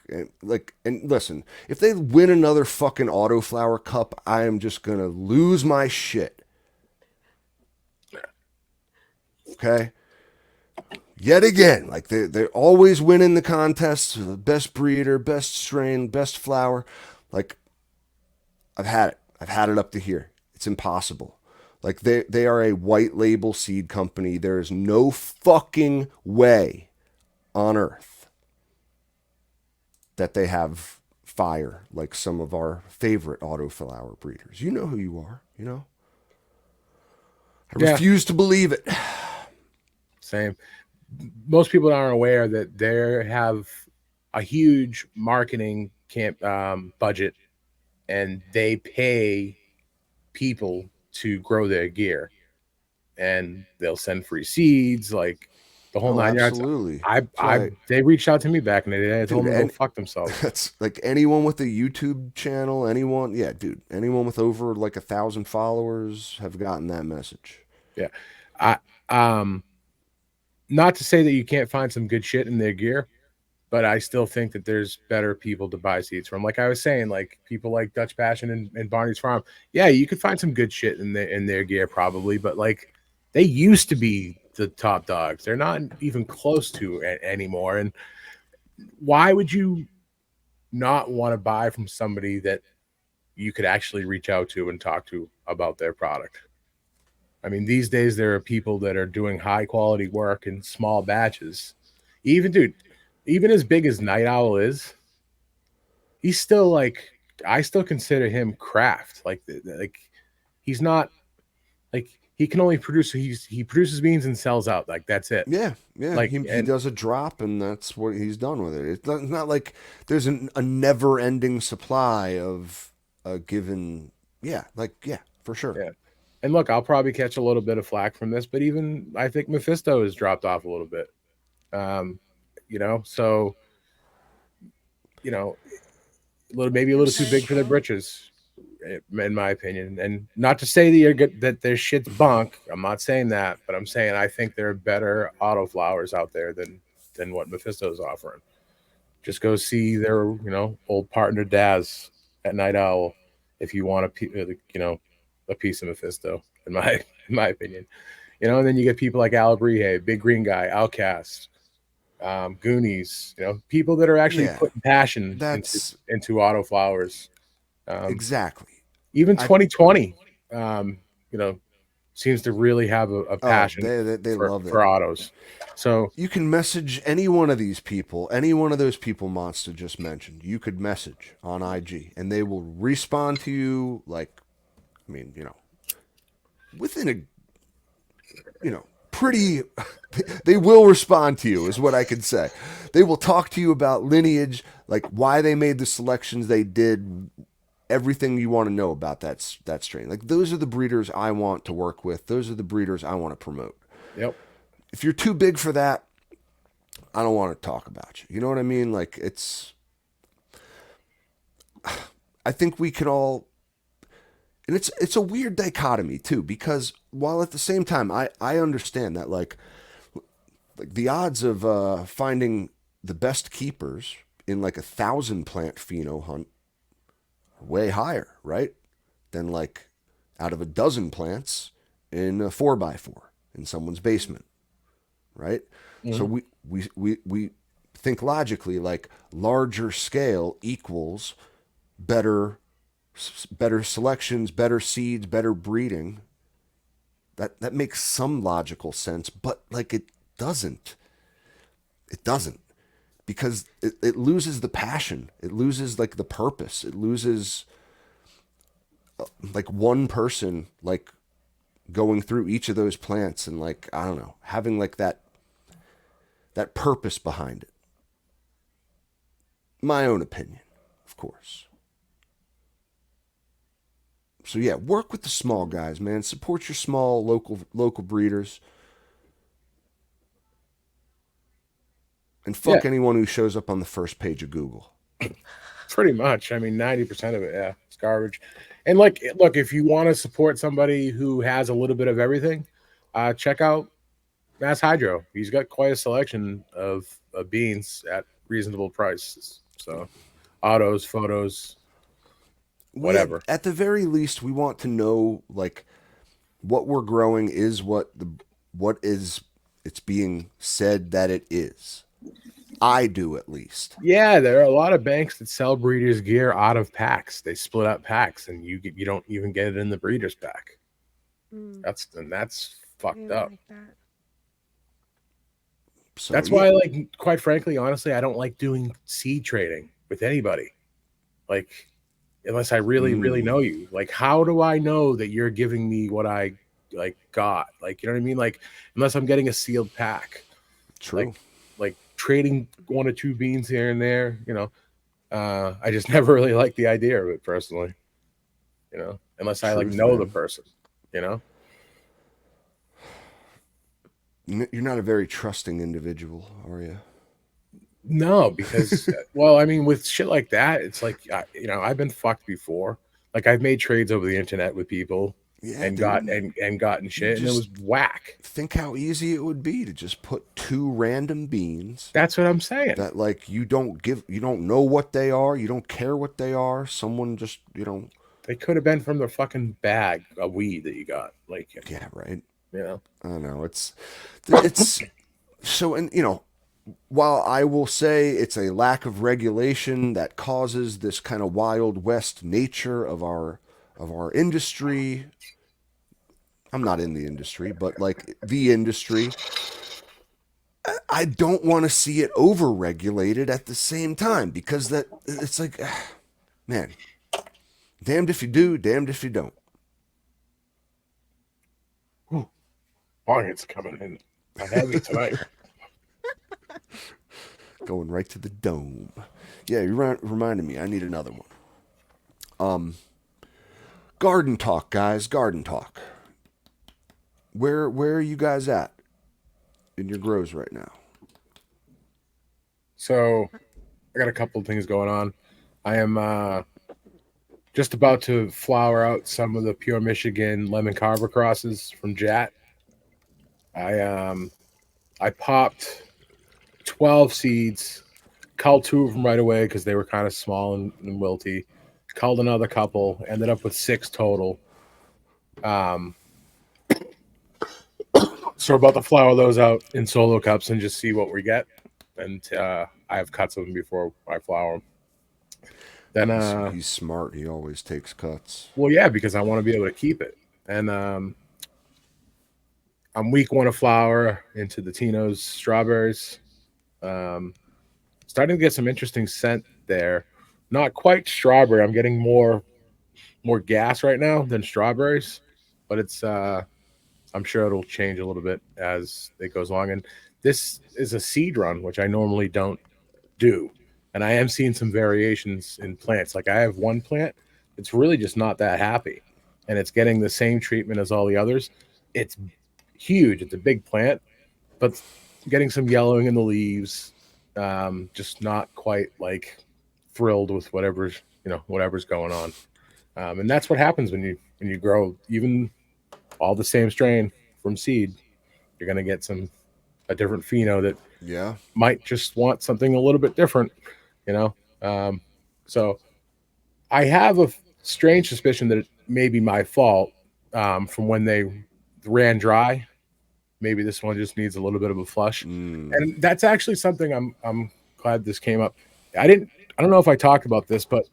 like. And listen, if they win another fucking auto flower cup, I am just gonna lose my shit. Okay. Yet again, like they're always winning the contests, the best breeder, best strain, best flower. Like I've had it. I've had it up to here. It's impossible. Like they are a white label seed company. There is no fucking way on earth that they have fire like some of our favorite autoflower breeders. You know who you are, you know? I Yeah, refuse to believe it. same. Most people aren't aware that they have a huge marketing camp budget, and they pay people to grow their gear, and they'll send free seeds, like the whole Oh, nine yards. absolutely. That's why, They reached out to me back in the day. I told dude. them to go And fuck themselves. that's like anyone with a YouTube channel, anyone, yeah, dude, anyone with over like 1,000 followers have gotten that message. Yeah, I not to say that you can't find some good shit in their gear, but I still think that there's better people to buy seeds from. Like I was saying, like people like Dutch Passion and Barney's Farm. Yeah, you could find some good shit in their gear probably, but like they used to be the top dogs. They're not even close to it anymore. And why would you not want to buy from somebody that you could actually reach out to and talk to about their product? I mean, these days there are people that are doing high quality work in small batches. Even dude, even as big as Night Owl is, he's still like I still consider him craft. Like he's not like he can only produce he produces beans and sells out. Like that's it. Yeah, yeah. Like He and does a drop, and that's what he's done with it. It's not like there's a never-ending supply of a given. Yeah, like yeah, for sure. yeah. And look, I'll probably catch a little bit of flack from this, but even I think Mephisto has dropped off a little bit. Um, so maybe a little too big for their Impartial. britches, in my opinion. And not to say that you're good, that their shit's bunk. I'm not saying that, but I'm saying I think there are better auto flowers out there than what Mephisto's offering. Just go see their old partner Daz at Night Owl if you want a piece of Mephisto. In my in my opinion, and then you get people like Alabrije, Big Green Guy, Outcast, Goonies, people that are actually Yeah, putting passion that's into auto flowers. Um, exactly. Even I 2020, um, you know, seems to really have a Oh, passion they love it. for autos. So You can message any one of these people, any one of those people Monster just mentioned. You could message on IG, and they will respond to you like, I mean, within a, pretty. They will respond to you, is what I could say. They will talk to you about lineage, like why they made the selections they did, everything you want to know about that strain. Like those are the breeders I want to work with. Those are the breeders I want to promote. yep, If you're too big for that, I don't want to talk about you. You know what I mean? Like I think we can all, and it's a weird dichotomy too, because while at the same time I understand that like the odds of finding the best keepers in like 1,000 plant pheno hunt are way higher, right? Than like out of a dozen plants in a 4x4 in someone's basement, right? So mm-hmm. we think logically like larger scale equals better better selections, better seeds, better breeding. That makes some logical sense, but like it doesn't. It doesn't because it loses the passion. It loses like the purpose. It loses like one person like going through each of those plants and like I don't know, having like that purpose behind it. My own opinion, of course. So yeah, work with the small guys, man. Support your small local breeders. And Yeah, fuck anyone who shows up on the first page of Google. pretty much. I mean, 90% of it, yeah, it's garbage. And like, look, if you want to support somebody who has a little bit of everything, check out Mass Hydro. He's got quite a selection of beans at reasonable prices. So, autos, photos, whatever. At the very least we want to know like what we're growing is what is it's being said that it is. I do at least. Yeah, there are a lot of banks that sell breeders gear out of packs. They split up packs, and you don't even get it in the breeders pack. Mm, That's I fucked don't up. like that. So That's yeah. why, like, quite frankly, honestly, I don't like doing seed trading with anybody. Like, unless I really, really know you. Like, how do I know that you're giving me what I got? Like, you know what I mean? Like, unless I'm getting a sealed pack. Like, True. like trading one or two beans here and there. I just never really liked the idea of it personally. Unless I like Truth, know the man. person. You know. You're not a very trusting individual, are you? No, because well, I mean, with shit like that, it's like I've been fucked before. Like I've made trades over the internet with people Yeah, and got dude. and gotten You shit, and it just was whack. think how easy it would be to just put two random beans That's what I'm saying. that like you don't know what they are, you don't care what they are. Someone just, They could have been from the fucking bag of weed that you got. Like, yeah, right. you know, I don't know. It's so, and while I will say it's a lack of regulation that causes this kind of wild west nature of our industry. I'm not in the industry, but like the industry, I don't want to see it over-regulated at the same time because that it's like, man, damned if you do, damned if you don't. whew, it's coming in heavy tonight. Going right to the dome. Yeah, you reminded me. I need another one. Garden talk, guys. Garden talk. Where are you guys at in your grows right now? So I got a couple of things going on. I am just about to flower out some of the pure Michigan lemon carver crosses from Jat. I popped 12 seeds, culled two of them right away because they were kind of small and wilty. Culled another couple, ended up with 6 total. Um, so we're about to flower those out in solo cups and just see what we get. And I have cuts of them before I flower them. Then, He's smart. He always takes cuts. well, yeah, because I want to be able to keep it. And I'm week 1 of flower into the Tino's strawberries. Um, Starting to get some interesting scent there. Not quite strawberry. I'm getting more gas right now than strawberries, but it's I'm sure it'll change a little bit as it goes along. And this is a seed run, which I normally don't do. And I am seeing some variations in plants. Like I have one plant, it's really just not that happy. And it's getting the same treatment as all the others. It's huge. It's a big plant, but getting some yellowing in the leaves. Just not quite like thrilled with whatever's going on. And that's what happens when you grow even all the same strain from seed. You're gonna get a different pheno that Yeah. might just want something a little bit different, you know. Um, so I have a strange suspicion that it may be my fault from when they ran dry. Maybe this one just needs a little bit of a flush, and that's actually something I'm glad this came up. I don't know if I talked about this, but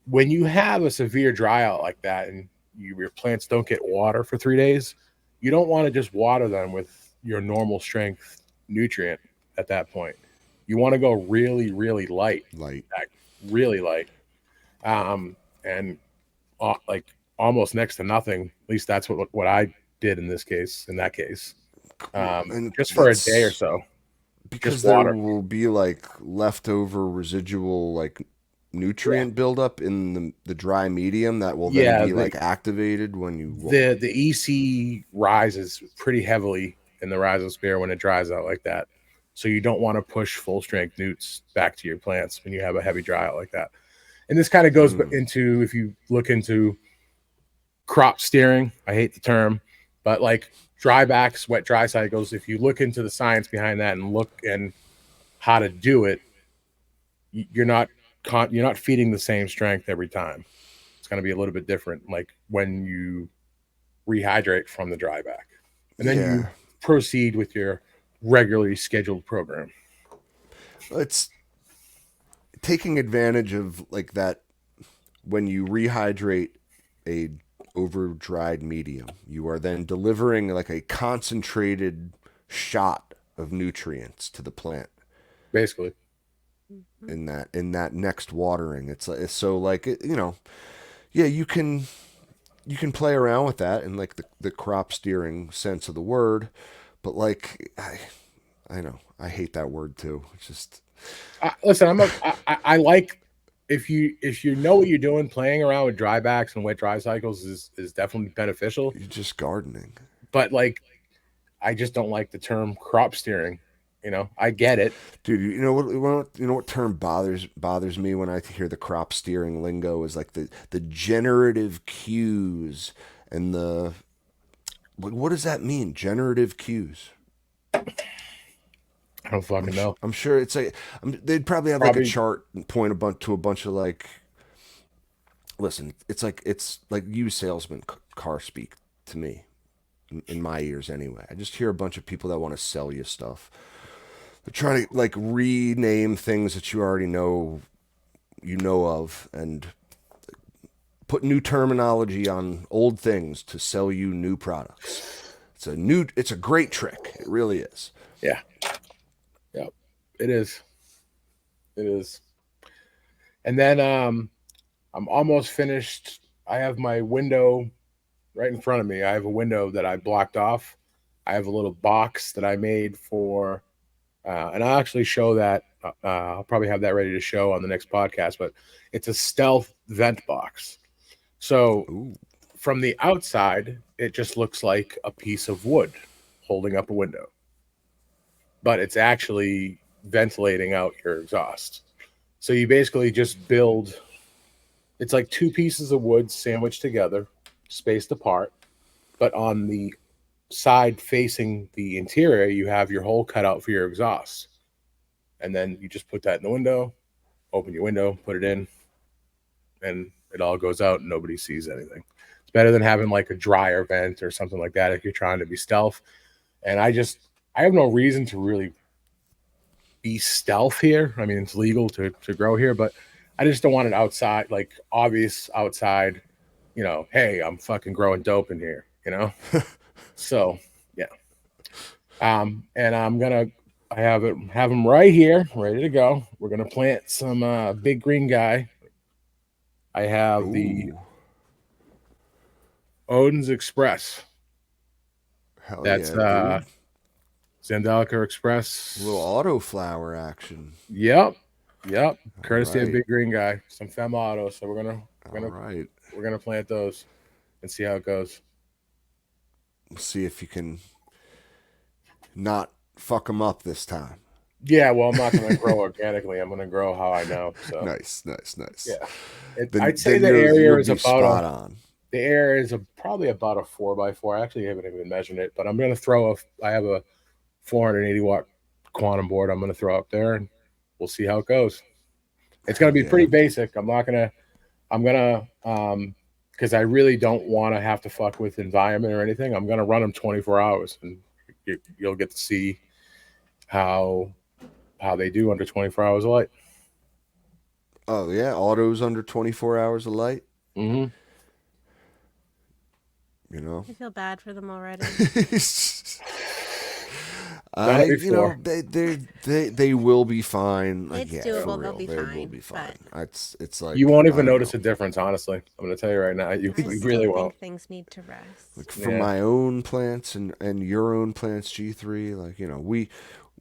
when you have a severe dry out like that and your plants don't get water for 3 days, you don't want to just water them with your normal strength nutrient at that point. You want to go really, really light, Light. really light, and like almost next to nothing. At least that's what I did in this case. In that case, And just for a day or that's so, just because there water. will be like leftover residual like Yeah, nutrient buildup in the dry medium that will then yeah. be The like activated when you the EC rises pretty heavily in the rhizosphere when it dries out like that. So you don't want to push full strength newts back to your plants when you have a heavy dry out like that. And this kind of goes into if you look into crop steering. I hate the term, but like drybacks, wet dry cycles. If you look into the science behind that and look and how to do it, you're not you're not feeding the same strength every time. It's going to be a little bit different. Like when you rehydrate from the dry back, and then you yeah, proceed with your regularly scheduled program. it's taking advantage of like that when you rehydrate a over dried medium, you are then delivering like a concentrated shot of nutrients to the plant Basically, in that next watering. It's so like yeah, you can play around with that in like the crop steering sense of the word, but like I know. I hate that word too. It's just Listen, I like if you know what you're doing, playing around with dry backs and wet dry cycles is definitely beneficial. you're just gardening. But like, I just don't like the term crop steering. You know, I get it. Dude, you know what term bothers me when I hear the crop steering lingo is like the generative cues and the what does that mean? Generative cues. I don't fucking know. I'm sure it's like they'd probably have like a Probably chart and point to a bunch of like. Listen, it's like you salesman car speak to me in my ears anyway. I just hear a bunch of people that want to sell you stuff. They're trying to like rename things that you already know of and put new terminology on old things to sell you new products. It's a great trick. It really is. yeah, yeah. It is. It is. And then I'm almost finished. I have my window right in front of me. I have a window that I blocked off. I have a little box that I made for, and I'll actually show that. I'll probably have that ready to show on the next podcast. But it's a stealth vent box. So Ooh. from the outside, it just looks like a piece of wood holding up a window, but it's actually ventilating out your exhaust. So you basically just build. It's like two pieces of wood sandwiched together, spaced apart, but on the side facing the interior, you have your hole cut out for your exhaust. And then you just put that in the window, open your window, put it in, and it all goes out and nobody sees anything. It's better than having like a dryer vent or something like that if you're trying to be stealth. And I have no reason to really be stealth here. I mean, it's legal to grow here, but I just don't want it outside, like obvious outside, hey, I'm fucking growing dope in here. So yeah. And I have them right here, ready to go. We're gonna plant some big green guy. I have the Ooh. Odin's Express. Hell That's yeah, dude. Zandalica A little Express. autoflower action. Yep, yep. All Courtesy of right. Big Green Guy, some Fem Auto. So All right. we're gonna plant those and see how it goes. We'll see if you can not fuck them up this time. Yeah, well, I'm not gonna grow organically. I'm gonna grow how I know. So Nice, nice, nice. yeah, Then I'd say then the you're area you'll is be about spot on. the area is probably about a 4x4. I actually haven't even measured it, but I'm gonna throw I have a 480-watt quantum board. I'm gonna throw up there, and we'll see how it goes. It's gonna Hell be yeah. pretty basic. I'm gonna because I really don't want to have to fuck with environment or anything. I'm gonna run them 24 hours, and you'll get to see how they do under 24 hours of light. Oh yeah, autos under 24 hours of light. Mm-hmm. You know. I feel bad for them already. Done it You know, before. they will be fine. Like, It's yeah, for doable. They'll real, be they will fine. be But fine. It's You like won't I even don't know. notice a difference, honestly. I'm going to tell you right now. I You still really won't. think things need to rest. Like for Yeah. my own plants and your own plants, G3. Like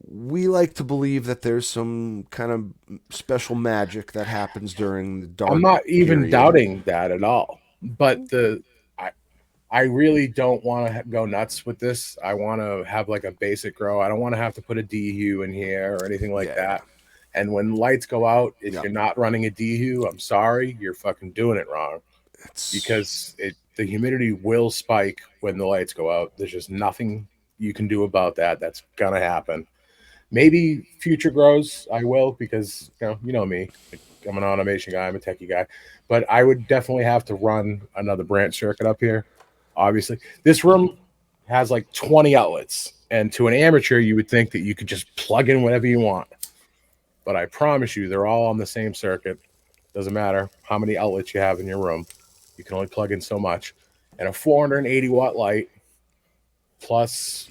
we like to believe that there's some kind of special magic that happens during the I'm dark not even period. doubting that at all. But I, I really don't want to go nuts with this. I want to have like a basic grow. I don't want to have to put a DHU in here or anything like Yeah, that. And when lights go out, if yeah. you're not running a DHU, I'm sorry, you're fucking doing it wrong It's because the humidity will spike when the lights go out. There's just nothing you can do about that. That's gonna happen. Maybe future grows, I will because you know me. I'm an automation guy. I'm a techie guy, but I would definitely have to run another branch circuit up here. Obviously, this room has like 20 outlets, and to an amateur, you would think that you could just plug in whatever you want. But I promise you, they're all on the same circuit. Doesn't matter how many outlets you have in your room. You can only plug in so much. And a 480-watt light plus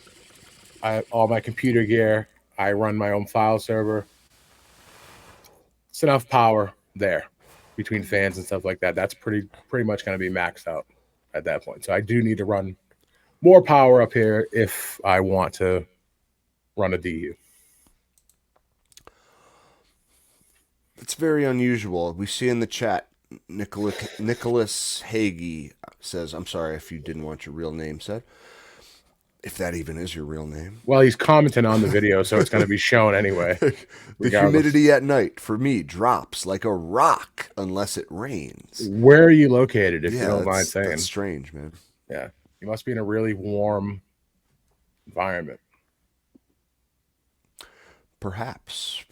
all my computer gear. I run my own file server. It's enough power there between fans and stuff like that. That's pretty much going to be maxed out at that point. So I do need to run more power up here if I want to run a DU. It's very unusual. We see in the chat, Nicholas Hagee says, "I'm sorry if you didn't want your real name said, if that even is your real name." Well, he's commenting on the video, so it's going to be shown anyway. The regardless. humidity at night for me drops like a rock unless it rains. Where are you located, if you don't mind that's saying? strange, man. Yeah, you must be in a really warm environment. Perhaps.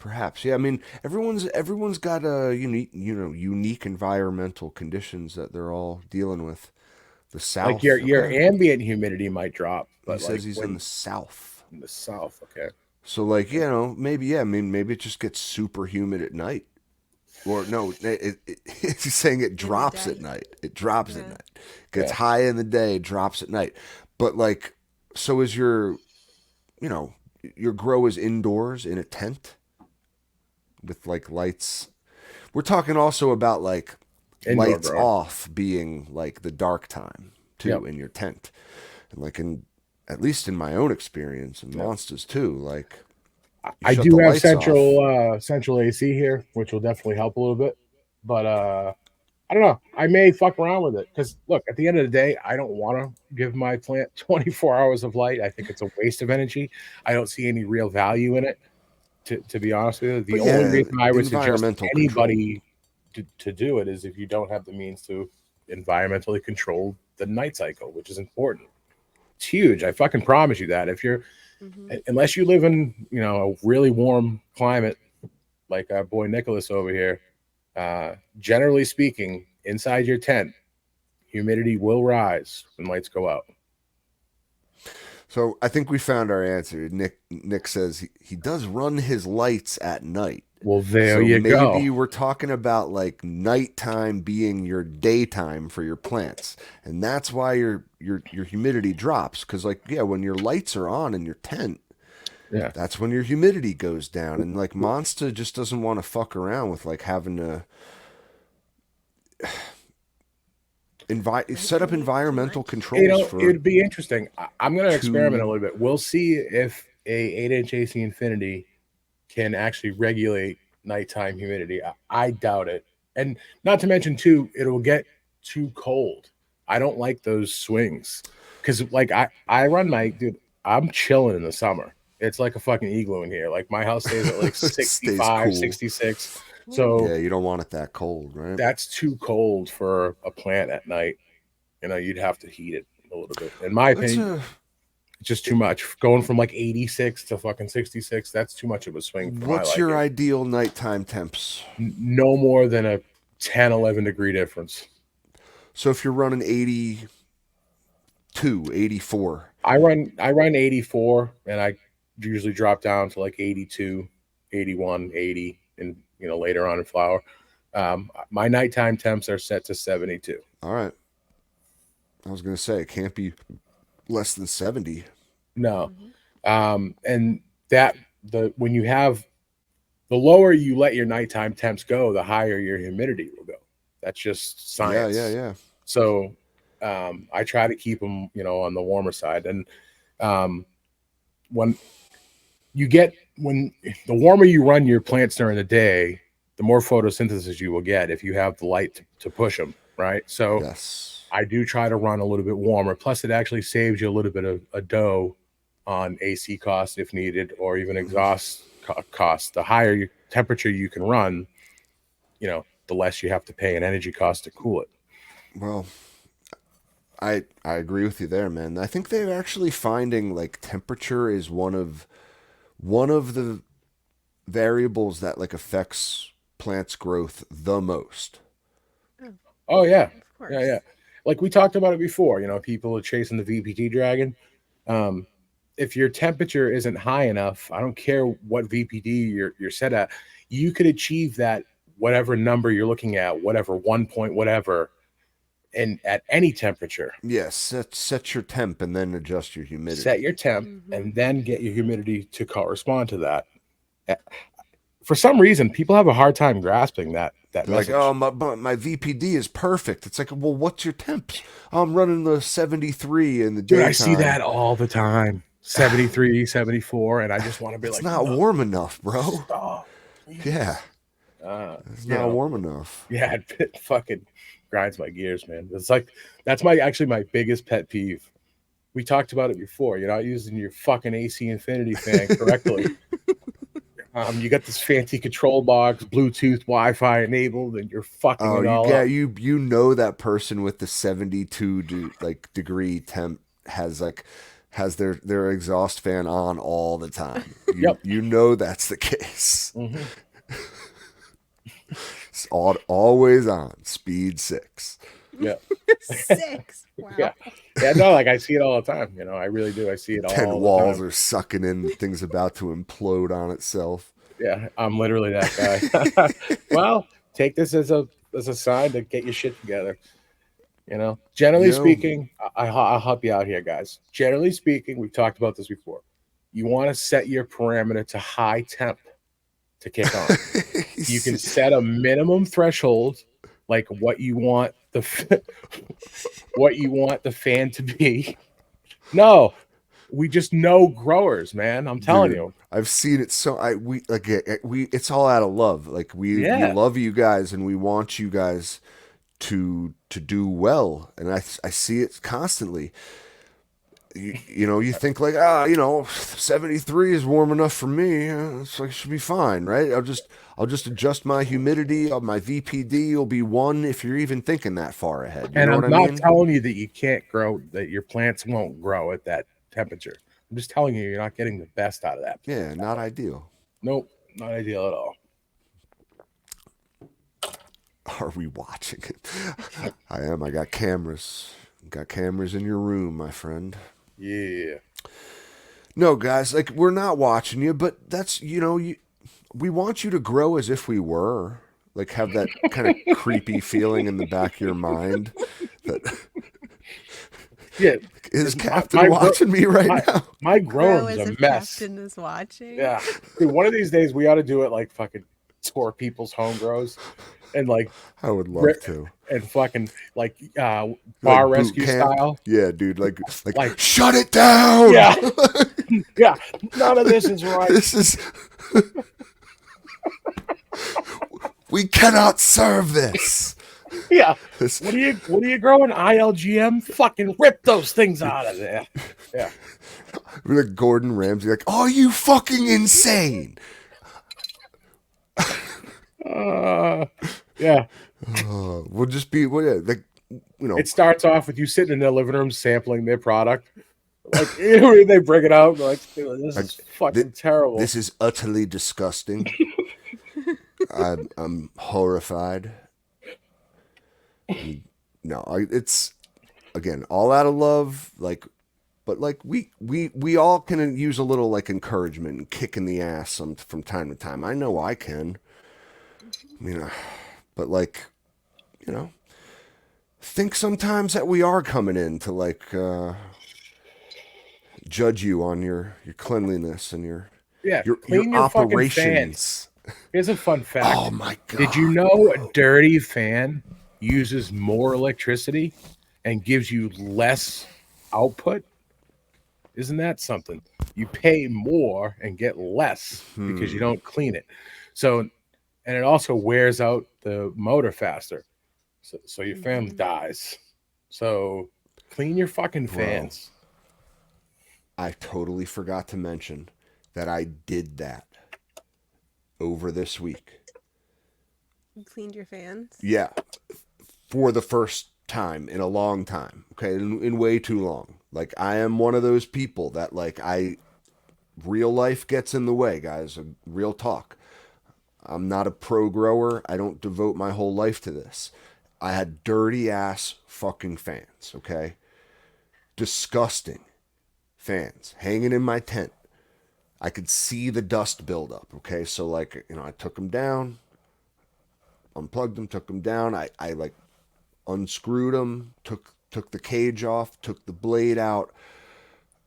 Yeah. I mean, everyone's got a unique environmental conditions that they're all dealing with. The South, Like your ambient humidity might drop, but he says he's in the South. In the South, okay. So like maybe maybe it just gets super humid at night, or no, he's saying it drops at night. It drops at night. Gets high in the day, drops at night. But like, so is your grow is indoors in a tent with like lights. We're talking also about like Indoor lights grow. off being like the dark time too in your tent, and like at least in my own experience and Monsters too, like I do have central AC here, which will definitely help a little bit, but I don't know. I may fuck around with it because look, at the end of the day, I don't want to give my plant 24 hours of light. I think it's a waste of energy. I don't see any real value in it. To be honest with you, the only reason I would suggest anybody to do it is if you don't have the means to environmentally control the night cycle, which is important. It's huge. I fucking promise you that. If you're unless you live in a really warm climate like our boy Nicholas over here, generally speaking, inside your tent, humidity will rise when lights go out. So I think we found our answer. Nick says he does run his lights at night. Well, there you go. Maybe we're talking about like nighttime being your daytime for your plants, and that's why your humidity drops. Because when your lights are on in your tent, that's when your humidity goes down. And like Monster just doesn't want to fuck around with like having to set up environmental controls. It'd be interesting. I'm going to experiment a little bit. We'll see if a 8-inch AC Infinity can actually regulate nighttime humidity. I doubt it. And not to mention too, it'll get too cold. I don't like those swings because like I run I'm chilling in the summer. It's like a fucking igloo in here. Like my house stays at like 65, 66. So yeah, you don't want it that cold, right? That's too cold for a plant at night. You'd have to heat it a little bit. In my opinion, it's just too much. Going from like 86 to fucking 66, that's too much of a swing for What's your ideal nighttime temps? No more than a 10, 11 degree difference. So if you're running 82, 84. I run 84 and I usually drop down to like 82, 81, 80 and later on in flower. My nighttime temps are set to 72. All right. I was going to say it can't be less than 70. No. And that when you have the lower you let your nighttime temps go, the higher your humidity will go. That's just science. Yeah. So I try to keep them, on the warmer side. And when the warmer you run your plants during the day, the more photosynthesis you will get if you have the light to push them, right? So yes. I do try to run a little bit warmer. Plus, it actually saves you a little bit of a dough on AC costs if needed, or even exhaust costs. The higher temperature you can run, the less you have to pay an energy cost to cool it. Well, I agree with you there, man. I think they're actually finding like temperature is one of the variables that like affects plants' growth the most. Oh yeah. Of course. Yeah. Like we talked about it before, people are chasing the VPT dragon. If your temperature isn't high enough, I don't care what VPD you're set at, you could achieve that whatever number you're looking at, whatever 1 point, whatever, and at any temperature. Yes, set your temp and then adjust your humidity. Set your temp and then get your humidity to correspond to that. For some reason, people have a hard time grasping that message. Like, oh, my VPD is perfect. It's like, well, what's your temps? I'm running the 73 in the daytime. Dude, I see that all the time. 73, 74, and I just want to be it's not warm enough, bro. Stop, yeah. It's You not know, warm enough. yeah, it fucking grinds my gears, man. It's like that's my biggest pet peeve. We talked about it before. You're not using your fucking AC Infinity fan correctly. You got this fancy control box, Bluetooth, Wi-Fi enabled, and you're fucking Oh, it all up. you know that person with the 72 degree temp has their exhaust fan on all the time. Yep. You know that's the case. Mm-hmm. It's always on speed 6. Yeah. 6. Wow. Yeah. Yeah. No, like I see it all the time. You know, I really do. I see it 10 all the walls time. are sucking in, things about to implode on itself. Yeah, I'm literally that guy. Well, take this as a sign to get your shit together. You know, generally Yo. speaking, I'll help you out here, guys. Generally speaking, we've talked about this before. You want to set your parameter to high temp to kick on. You can set a minimum threshold, like what you want what you want the fan to be. No, we just know growers, man. I'm telling Dude, you. I've seen it so it's all out of love. Like we Yeah. love you guys and we want you guys to do well, and I see it constantly. You know, you think like, 73 is warm enough for me. It's like it should be fine, right? I'll just adjust my humidity. My VPD will be 1 if you're even thinking that far ahead. You And know I'm what I not mean? telling you that you can't grow, that your plants won't grow at that temperature. I'm just telling you, you're not getting the best out of that. Yeah, not ideal. Nope, not ideal at all. Are we watching it? I am. I got cameras. Got cameras in your room, my friend. Yeah. No, guys, like we're not watching you, but that's we want you to grow as if we were. Like have that kind of creepy feeling in the back of your mind that Yeah. is Captain watching me right now. My Grow grow as room's a if mess. Captain is watching. Yeah. Dude, one of these days we ought to do it like fucking tour people's home grows and like I would love to. and fucking like bar Like boot rescue camp? style. Yeah, dude. Like Like- shut it down. Yeah. Yeah. None of this is right. This is. We cannot serve this. Yeah. This- What are you growing? ILGM? Fucking rip those things out of there. Yeah. Like Gordon Ramsay, like, are you fucking insane? Yeah. We'll just be like, It starts off with you sitting in their living room sampling their product. Like they bring it out, like this is fucking terrible. This is utterly disgusting. I'm horrified. No, it's again all out of love, like, but like we all can use a little like encouragement and kick in the ass from time to time. I know I can, but like, think sometimes that we are coming in to like judge you on your cleanliness and your clean your fucking fans. Here's a fun fact. Oh my god! Did you know a dirty fan uses more electricity and gives you less output? Isn't that something? You pay more and get less because you don't clean it. So, and it also wears out the motor faster. So your fan dies. So clean your fucking fans. I totally forgot to mention that I did that over this week. You cleaned your fans? Yeah. For the first time in a long time. Okay. In way too long. Like, I am one of those people that, like, real life gets in the way, guys. Real talk. I'm not a pro grower. I don't devote my whole life to this. I had dirty ass fucking fans, okay? Disgusting fans hanging in my tent. I could see the dust build up, okay? So, like, I took them down, unplugged them, took them down. I like unscrewed them, took the cage off, took the blade out.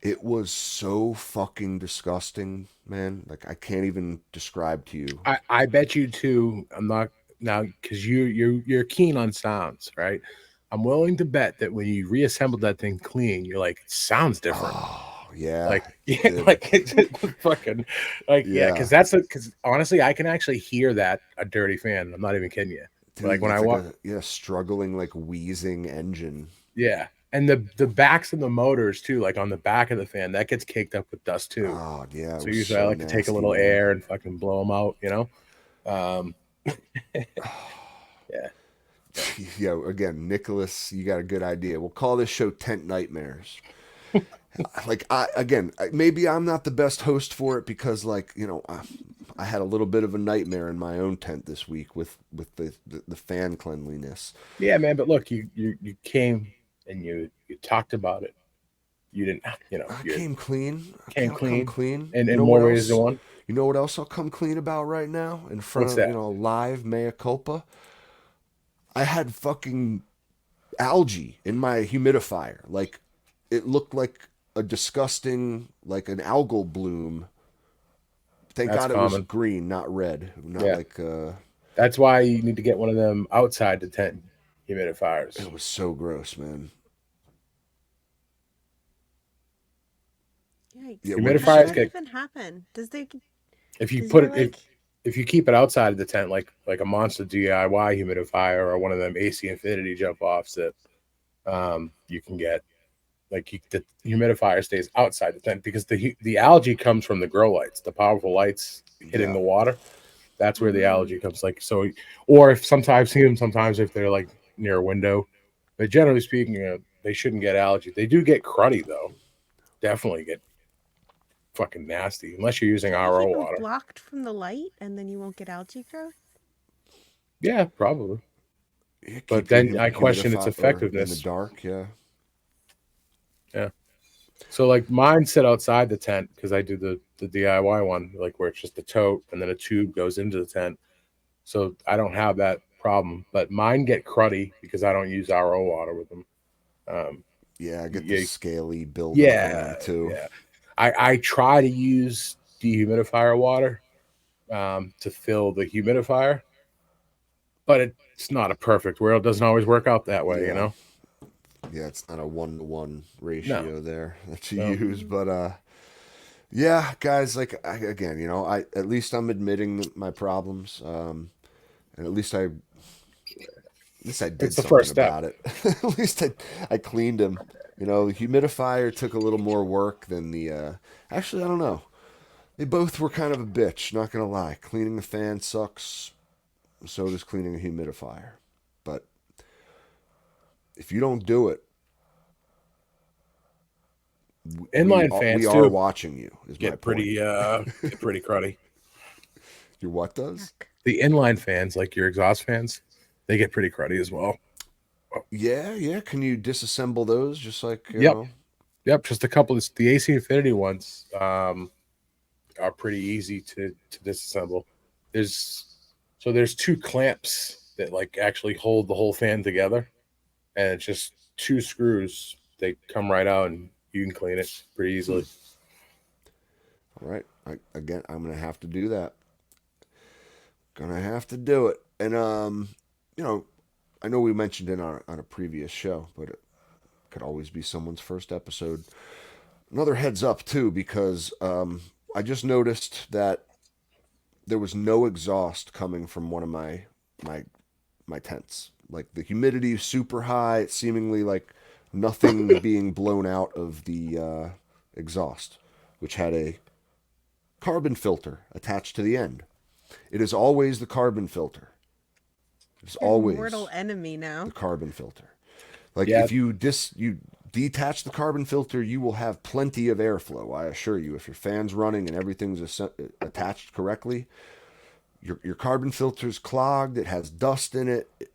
It was so fucking disgusting, man. Like, I can't even describe to you. I bet you too. I'm not now because you're keen on sounds, right? I'm willing to bet that when you reassembled that thing clean, you're like, it sounds different. Oh, yeah. Like, it yeah, did. like it's fucking like, yeah, Yeah. because honestly, I can actually hear that a dirty fan. I'm not even kidding you. Like Dude, when I it's like walk, a struggling, like wheezing engine. yeah, and the backs of the motors too, like on the back of the fan, that gets caked up with dust too. Oh yeah, it So was usually I so like to take a nasty, little man. air and fucking blow them out, you know. Um, yeah, Yeah, again, Nicholas, you got a good idea. We'll call this show Tent Nightmares. Like maybe I'm not the best host for it because like, I had a little bit of a nightmare in my own tent this week with the fan cleanliness. yeah, man. But look, you came and you talked about it. You didn't, I you came clean. came I'll come clean clean. and You in know what more ways than else? one. You know what else I'll come clean about right now in front What's of, that? live mea culpa? I had fucking algae in my humidifier. Like it looked like a disgusting, like an algal bloom. Thank That's God it was common. green, not red. Not Yeah, like that's why you need to get one of them outside the tent humidifiers. it was so gross, man. Yeah, Yikes! what'd you How does Humidifiers say? that get even happen? if you Does put your it if you keep it outside of the tent, like a Monster DIY humidifier or one of them AC Infinity jump offs that you can get, like the humidifier stays outside the tent because the algae comes from the grow lights, the powerful lights hitting Yeah. the water. That's where the Mm, algae comes. Like so, or if sometimes I've seen them sometimes if they're like near a window, but generally speaking, they shouldn't get algae. They do get cruddy though. Definitely get fucking nasty unless you're using can't you RO keep them water. blocked from the light and then you won't get algae growth? Yeah, probably. Yeah, But keep your then I question its humidifier or in the effectiveness. dark. Yeah. Yeah. So like mine sit outside the tent because I do the DIY one, like where it's just a tote and then a tube goes into the tent. So I don't have that problem. But mine get cruddy because I don't use RO water with them. Um, Yeah, I get the yeah, scaly buildup in yeah, them too. yeah. I try to use dehumidifier water to fill the humidifier, but it's not a perfect world. It doesn't always work out that way, you Yeah. know. Yeah, it's not a 1-to-1 No, ratio there that you no. use, but yeah, guys, like again, I at least I'm admitting my problems, and at least I It's did the something first step. about it. At least I cleaned them. The humidifier took a little more work than the. Actually, I don't know. They both were kind of a bitch. Not gonna lie. Cleaning a fan sucks. So does cleaning a humidifier. But if you don't do it, Inline we fans are too watching you. Is my point. get pretty cruddy. Your what does? Yuck. The inline fans, like your exhaust fans, they get pretty cruddy as well. Yeah, yeah. Can you disassemble those? Just like Yep, yep. Just a couple. The AC Infinity ones are pretty easy to disassemble. There's there's two clamps that like actually hold the whole fan together, and it's just two screws. They come right out, and you can clean it pretty easily. All right. Again, I'm gonna have to do that. Gonna have to do it. And you know, I know we mentioned it on a previous show, but it could always be someone's first episode. Another heads up too, because I just noticed that there was no exhaust coming from one of my my tents. Like the humidity is super high. It's seemingly like nothing being blown out of the exhaust, which had a carbon filter attached to the end. It is always the carbon filter. It's Your mortal always enemy the now. carbon filter. Like Yeah, if you detach the carbon filter, you will have plenty of airflow. I assure you. If your fan's running and everything's attached correctly, your carbon filter's clogged. It has dust in it. It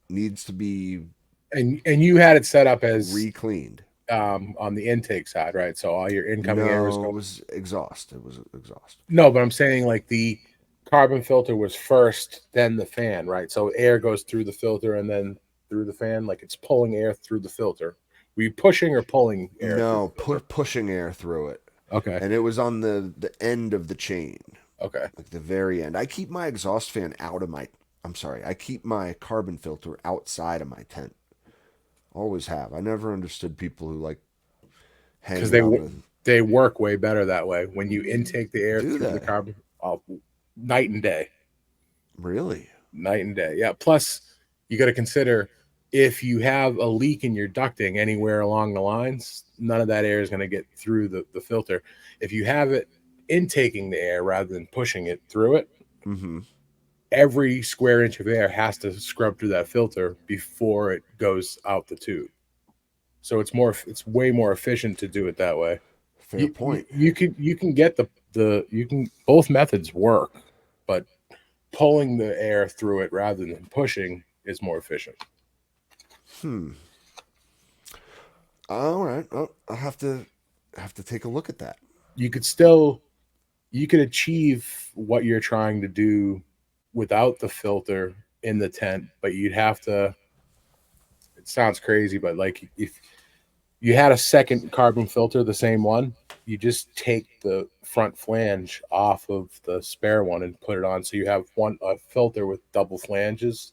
needs to be and you had it set up as re-cleaned. on the intake side, right? So all your incoming air was No, it going. was exhaust. It was exhaust. No, but I'm saying like the carbon filter was first, then the fan, right? So air goes through the filter and then through the fan, like it's pulling air through the filter. Were you pushing or pulling air through the No, filter? pushing air through it, Okay. and it was on the end of the chain, Okay. like the very end. I keep my exhaust fan out of my. I'm sorry. I keep my carbon filter outside of my tent. Always have. I never understood people who like hang Because it on the. they work way better that way. When you intake the air Do through the they? carbon, oh, night and day, Really? night and day. Yeah. Plus, you got to consider if you have a leak in your ducting anywhere along the lines, none of that air is going to get through the filter. If you have it intaking the air rather than pushing it through it, Mm-hmm. every square inch of air has to scrub through that filter before it goes out the tube. So it's way more efficient to do it that way. Fair point. You can get you can both methods work, but pulling the air through it rather than pushing is more efficient. All right. Well, I'll have to take a look at that. You could still you could achieve what you're trying to do without the filter in the tent, but you'd have to. It sounds crazy, but like if you had a second carbon filter, the same one, you just take the front flange off of the spare one and put it on, so you have a filter with double flanges.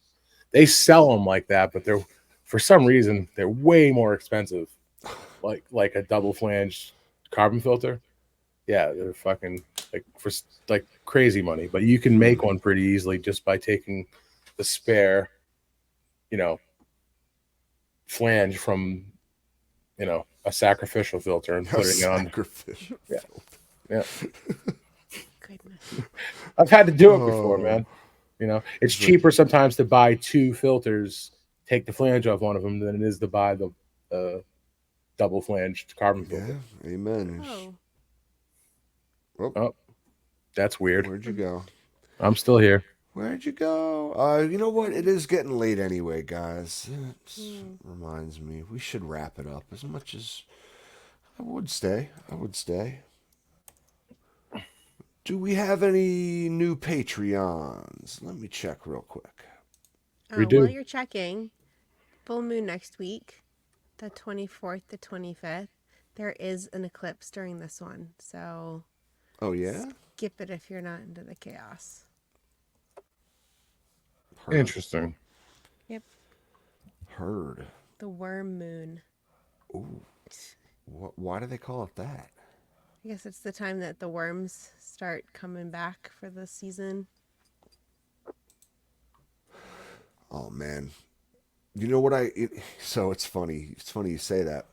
They sell them like that, but they're for some reason they're way more expensive. Like a double flange carbon filter. Yeah, they're fucking for like crazy money, but you can make one pretty easily just by taking the spare, you know, flange from a sacrificial filter and putting it on. Sacrificial. Yeah, yeah. Goodness. I've had to do it before, Oh. man. It's cheaper sometimes to buy two filters, take the flange off one of them, than it is to buy the double flanged carbon filter. Yeah. Amen. Oh, Oh, that's weird. Where'd you go? I'm still here. Where'd you go? You know what? It is getting late anyway, guys. It reminds me we should wrap it up. As much as I would stay. Do we have any new Patreons? Let me check real quick. We do. While you're checking, full moon next week, the 24th to 25th, there is an eclipse during this one. So Oh yeah. skip it if you're not into the chaos. Heard. Interesting. Yep. Heard. The worm moon. Ooh. Why do they call it that? I guess it's the time that the worms start coming back for the season. Oh man. You know what so it's funny. It's funny you say that.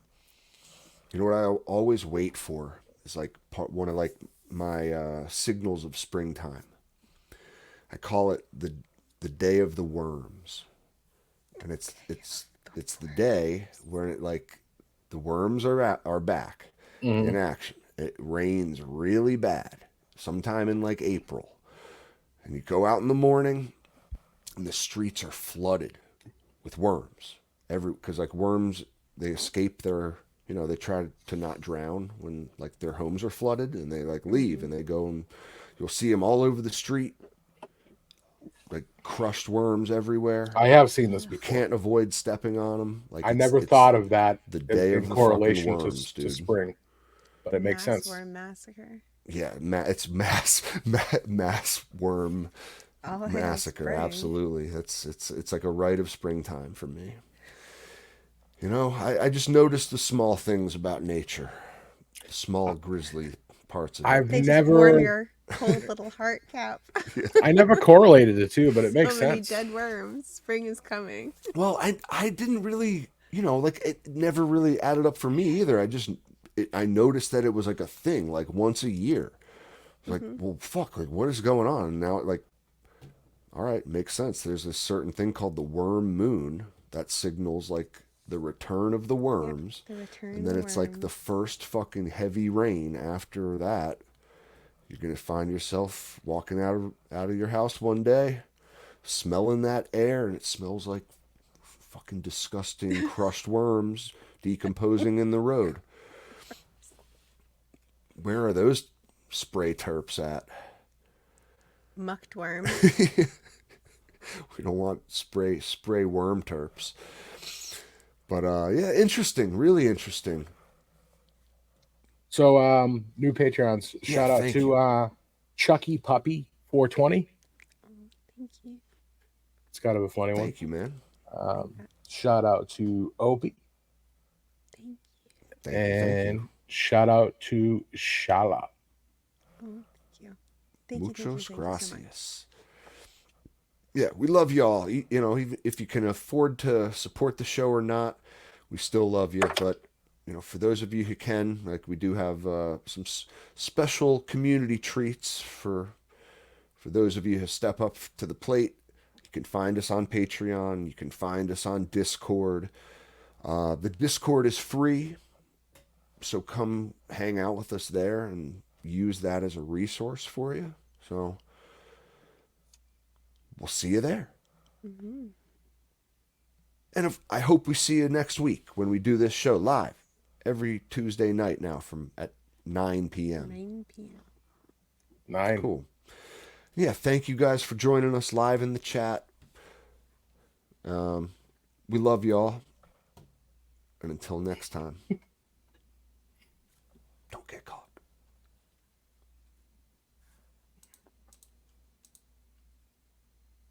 You know what I always wait for is like one of like my signals of springtime. I call it the day of the worms, and it's the day where the worms are back in action. It rains really bad sometime in like April, and you go out in the morning, and the streets are flooded with worms. Because like worms, they escape their they try to not drown when like their homes are flooded, and they like leave and they go, and you'll see them all over the street, like crushed worms everywhere. I have seen this You before. can't avoid stepping on them. Like I never thought of that the day of in the correlation fucking worms, to dude. spring, but it makes sense. Worm massacre. Yeah, it's mass worm All hail massacre. spring. Absolutely, it's like a rite of springtime for me. I just noticed the small things about nature, the small grisly parts of it. They just warm your cold little heart cap. I never correlated the two, but it makes So many sense. dead worms. Spring is coming. Well, I didn't really, like it never really added up for me either. I noticed that it was like a thing, like once a year. Like, well, fuck, like what is going on? And now, like, all right, makes sense. There's this certain thing called the worm moon that signals like the return of the worms. Yep, the return and then of it's like the first fucking heavy rain after that. You're gonna find yourself walking out of your house one day, smelling that air, and it smells like fucking disgusting crushed worms decomposing in the road. Where are those spray terps at? mucked worms. We don't want spray worm terps. But yeah, interesting, really interesting. So new Patreons. Yeah, Shout out thank to you. Chucky Puppy 420. Thank you. It's kind of a funny one. Thank you, man. Shout out to Opie. Thank you. Thank you. And Shout out to Shala. Oh, thank you. Thank you Muchos so much. gracias. Yeah, we love you all. You know, even if you can afford to support the show or not, we still love you. But you know, for those of you who can, like we do have some special community treats for those of you who step up to the plate. You can find us on Patreon. You can find us on Discord. The Discord is free, so come hang out with us there and use that as a resource for you. So we'll see you there. Mm-hmm. And I hope we see you next week when we do this show live every Tuesday night now from at 9 p.m. 9 p.m. 9. Cool. Yeah, thank you guys for joining us live in the chat. We love y'all. And until next time, don't get caught.